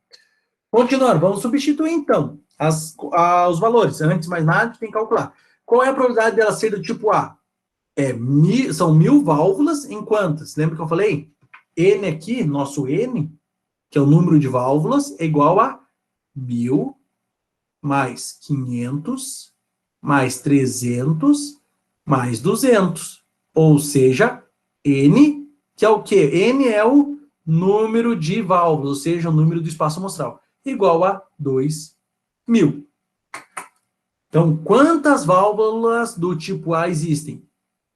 Continuando, vamos substituir, então, os valores. Antes de mais nada, a gente tem que calcular. Qual é a probabilidade dela ser do tipo A? São 1000 válvulas em quantas? Lembra que eu falei? N aqui, nosso N, que é o número de válvulas, é igual a 1000 mais 500 mais 300 mais 200. Ou seja, N, que é o quê? N é o número de válvulas, ou seja, o número do espaço amostral, igual a 2000. Então, quantas válvulas do tipo A existem?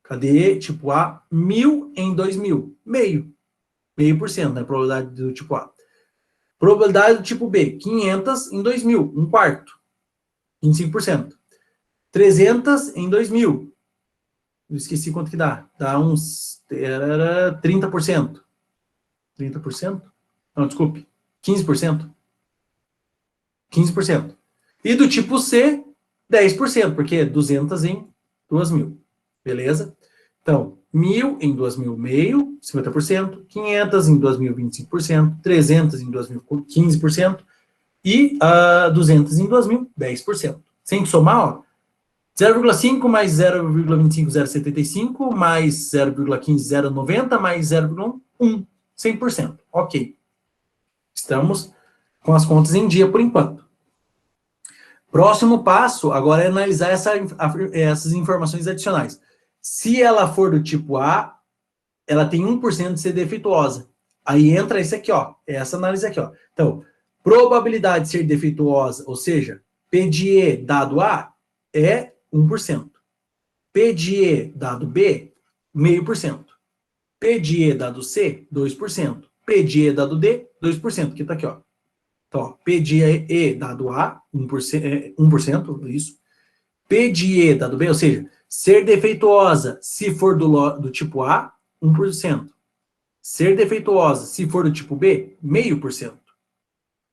Cadê? Tipo A, 1000 em 2000. Meio por cento, né? Probabilidade do tipo A. Probabilidade do tipo B, 500 em 2000, um quarto, 25%. 300 em 2000. Eu esqueci quanto que dá. Dá uns 30%. 30%? Não, desculpe. 15%. 15%. E do tipo C, 10%, porque 200 em 2000. Beleza? Então, 1000 em 2000, meio, 50%. 500 em 2000, 25%. 300 em 2000, 15%. E 200 em 2000, 10%. Sem somar, ó, 0,5 mais 0,25, 0,75, mais 0,15, 0,90, mais 0,1, 100%. Ok. Estamos com as contas em dia por enquanto. Próximo passo, agora é analisar essas informações adicionais. Se ela for do tipo A, ela tem 1% de ser defeituosa. Aí entra isso aqui, ó. Essa análise aqui, ó. Então, probabilidade de ser defeituosa, ou seja, P de E dado A, é 1%. P de E dado B, 0,5%. P de E dado C, 2%. P de E dado D, 2%, que está aqui, ó. Então, ó, P de E dado A, 1%, isso. P de E dado B, ou seja, ser defeituosa se for do tipo A, 1%. Ser defeituosa se for do tipo B, 0,5%.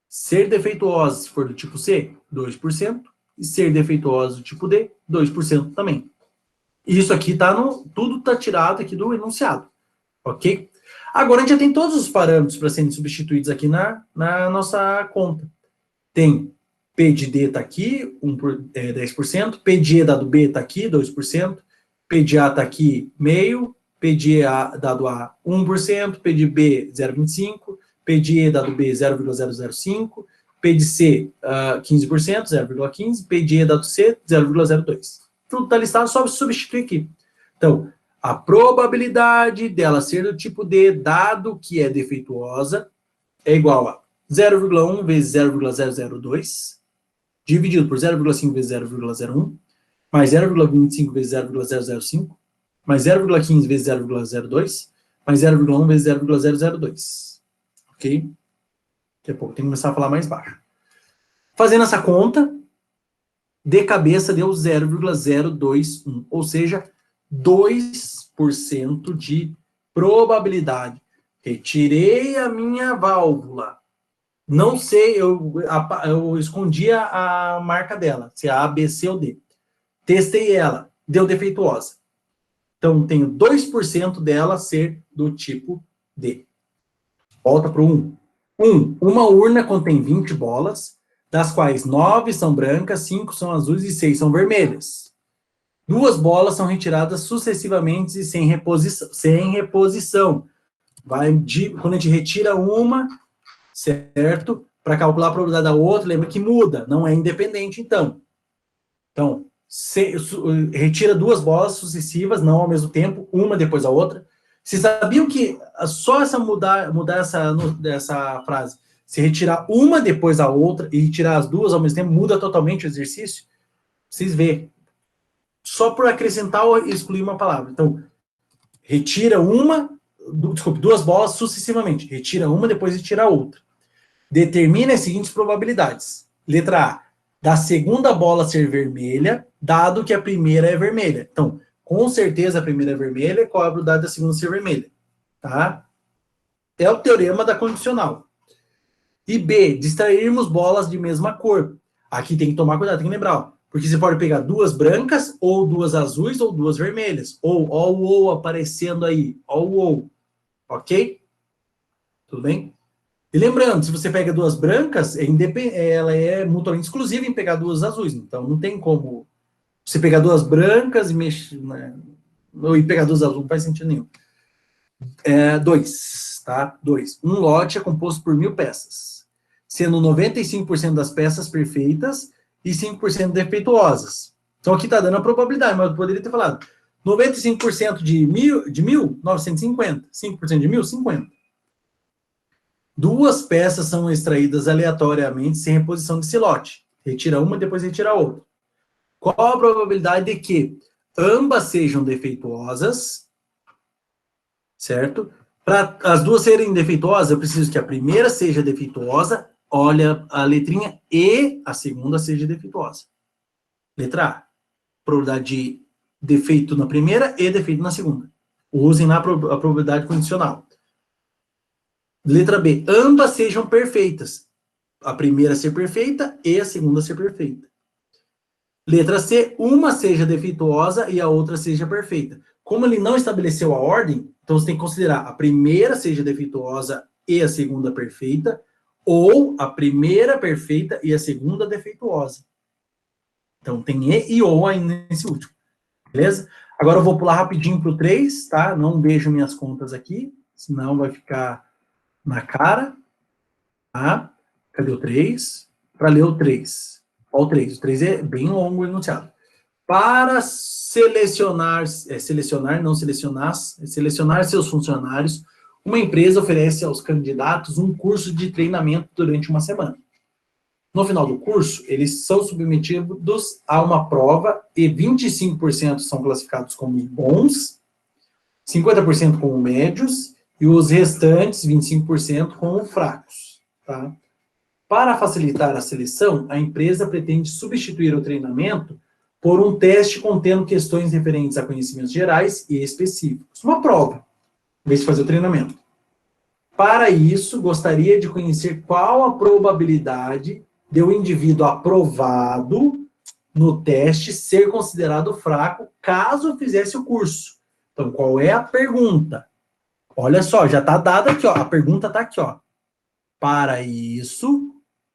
Ser defeituosa se for do tipo C, 2%. E ser defeituosa do tipo D, 2% também. Isso aqui tudo está tirado aqui do enunciado, ok? Agora a gente já tem todos os parâmetros para serem substituídos aqui na nossa conta. Tem P de D está aqui, 10%, P de E dado B está aqui, 2%, P de A está aqui, meio, P de E dado A, 1%, P de B, 0,25%, P de E dado B, 0,005%, P de C, 15%, 0,15%, P de E dado C, 0,02%. Tudo está listado, só substituir aqui. Então, a probabilidade dela ser do tipo D, dado que é defeituosa, é igual a 0,1 vezes 0,002, dividido por 0,5 vezes 0,01, mais 0,25 vezes 0,005, mais 0,15 vezes 0,02, mais 0,1 vezes 0,002. Ok? Daqui a pouco tem que começar a falar mais baixo. Fazendo essa conta, de cabeça deu 0,021, ou seja, 2% de probabilidade. Retirei a minha válvula. Não sei, eu escondi a marca dela, se é A, B, C ou D. Testei ela, deu defeituosa. Então, tenho 2% dela ser do tipo D. Volta para o 1. Uma urna contém 20 bolas, das quais 9 são brancas, 5 são azuis e 6 são vermelhas. 2 bolas são retiradas sucessivamente e sem reposição. Quando a gente retira uma, certo? Para calcular a probabilidade da outra, lembra que muda, não é independente, então. Então, retira 2 bolas sucessivas, não ao mesmo tempo, uma depois da outra. Vocês sabiam que só mudar essa frase, se retirar uma depois da outra e retirar as duas ao mesmo tempo, muda totalmente o exercício? Vocês vê. Só por acrescentar ou excluir uma palavra. Então, retira 2 bolas sucessivamente. Retira uma, depois retira a outra. Determina as seguintes probabilidades. Letra A. Da segunda bola ser vermelha, dado que a primeira é vermelha. Então, com certeza a primeira é vermelha, qual a probabilidade da segunda ser vermelha? Tá? É o teorema da condicional. E B, distrairmos bolas de mesma cor. Aqui tem que tomar cuidado, tem que lembrar, ó, porque você pode pegar duas brancas, ou duas azuis, ou duas vermelhas. Ó o ou aparecendo aí, ó o ou. Ok? Tudo bem? E lembrando, se você pega duas brancas, ela é mutuamente exclusiva em pegar duas azuis. Então, não tem como você pegar duas brancas e mexer, né, e pegar duas azuis, não faz sentido nenhum. 2, tá? 2. Um lote é composto por 1.000 peças, sendo 95% das peças perfeitas e 5% defeituosas. Então, aqui está dando a probabilidade, mas eu poderia ter falado 95% de 1.000, 950. 5% de 1.000, 50. Duas peças são extraídas aleatoriamente sem reposição desse lote. Retira uma e depois retira a outra. Qual a probabilidade de que ambas sejam defeituosas, certo? Para as duas serem defeituosas, eu preciso que a primeira seja defeituosa, olha a letrinha, e a segunda seja defeituosa. Letra A. Probabilidade de defeito na primeira e defeito na segunda. Usem lá a probabilidade condicional. Letra B. Ambas sejam perfeitas. A primeira ser perfeita e a segunda ser perfeita. Letra C. Uma seja defeituosa e a outra seja perfeita. Como ele não estabeleceu a ordem, então você tem que considerar a primeira seja defeituosa e a segunda perfeita, ou a primeira perfeita e a segunda defeituosa. Então tem e ou aí nesse último. Beleza? Agora eu vou pular rapidinho para o 3, tá? Não vejo minhas contas aqui, senão vai ficar na cara. Tá? Cadê o 3? Para ler o 3. Olha o 3. O 3 é bem longo o enunciado. Para selecionar seus funcionários, uma empresa oferece aos candidatos um curso de treinamento durante uma semana. No final do curso, eles são submetidos a uma prova e 25% são classificados como bons, 50% como médios e os restantes 25% como fracos. Tá? Para facilitar a seleção, a empresa pretende substituir o treinamento por um teste contendo questões referentes a conhecimentos gerais e específicos. Uma prova, em vez de fazer o treinamento. Para isso, gostaria de conhecer qual a probabilidade de o indivíduo aprovado no teste ser considerado fraco caso fizesse o curso. Então, qual é a pergunta? Olha só, já está dada aqui, ó. A pergunta está aqui, ó. Para isso,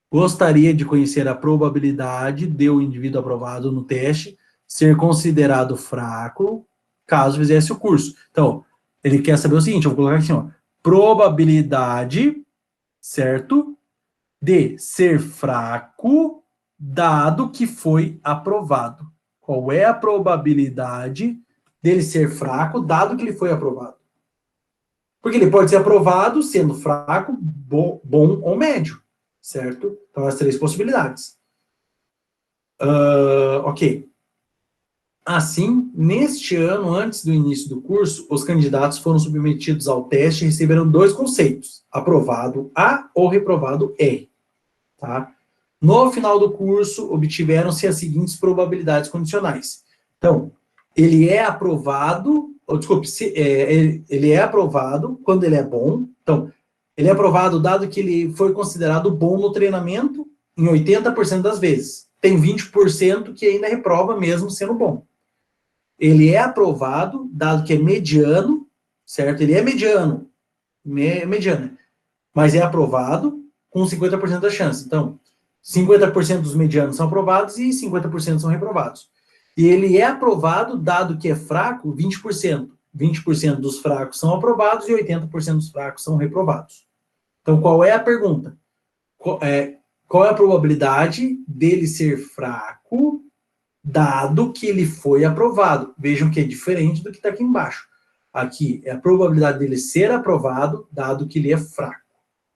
gostaria de conhecer a probabilidade de o indivíduo aprovado no teste ser considerado fraco caso fizesse o curso. Então, ele quer saber o seguinte, eu vou colocar aqui, ó. Probabilidade, certo? De ser fraco, dado que foi aprovado. Qual é a probabilidade dele ser fraco, dado que ele foi aprovado? Porque ele pode ser aprovado sendo fraco, bom ou médio, certo? Então, as três possibilidades. Ok. Assim, neste ano, antes do início do curso, os candidatos foram submetidos ao teste e receberam 2 conceitos, aprovado A ou reprovado E. Tá? No final do curso, obtiveram-se as seguintes probabilidades condicionais. Então, ele é aprovado, ele é aprovado quando ele é bom. Então, ele é aprovado dado que ele foi considerado bom no treinamento em 80% das vezes. Tem 20% que ainda reprova mesmo sendo bom. Ele é aprovado dado que é mediano, certo? Ele é mediano, mas é aprovado com 50% da chance. Então, 50% dos medianos são aprovados e 50% são reprovados. E ele é aprovado, dado que é fraco, 20%. 20% dos fracos são aprovados e 80% dos fracos são reprovados. Então, qual é a pergunta? Qual é a probabilidade dele ser fraco, dado que ele foi aprovado? Vejam que é diferente do que está aqui embaixo. Aqui é a probabilidade dele ser aprovado, dado que ele é fraco.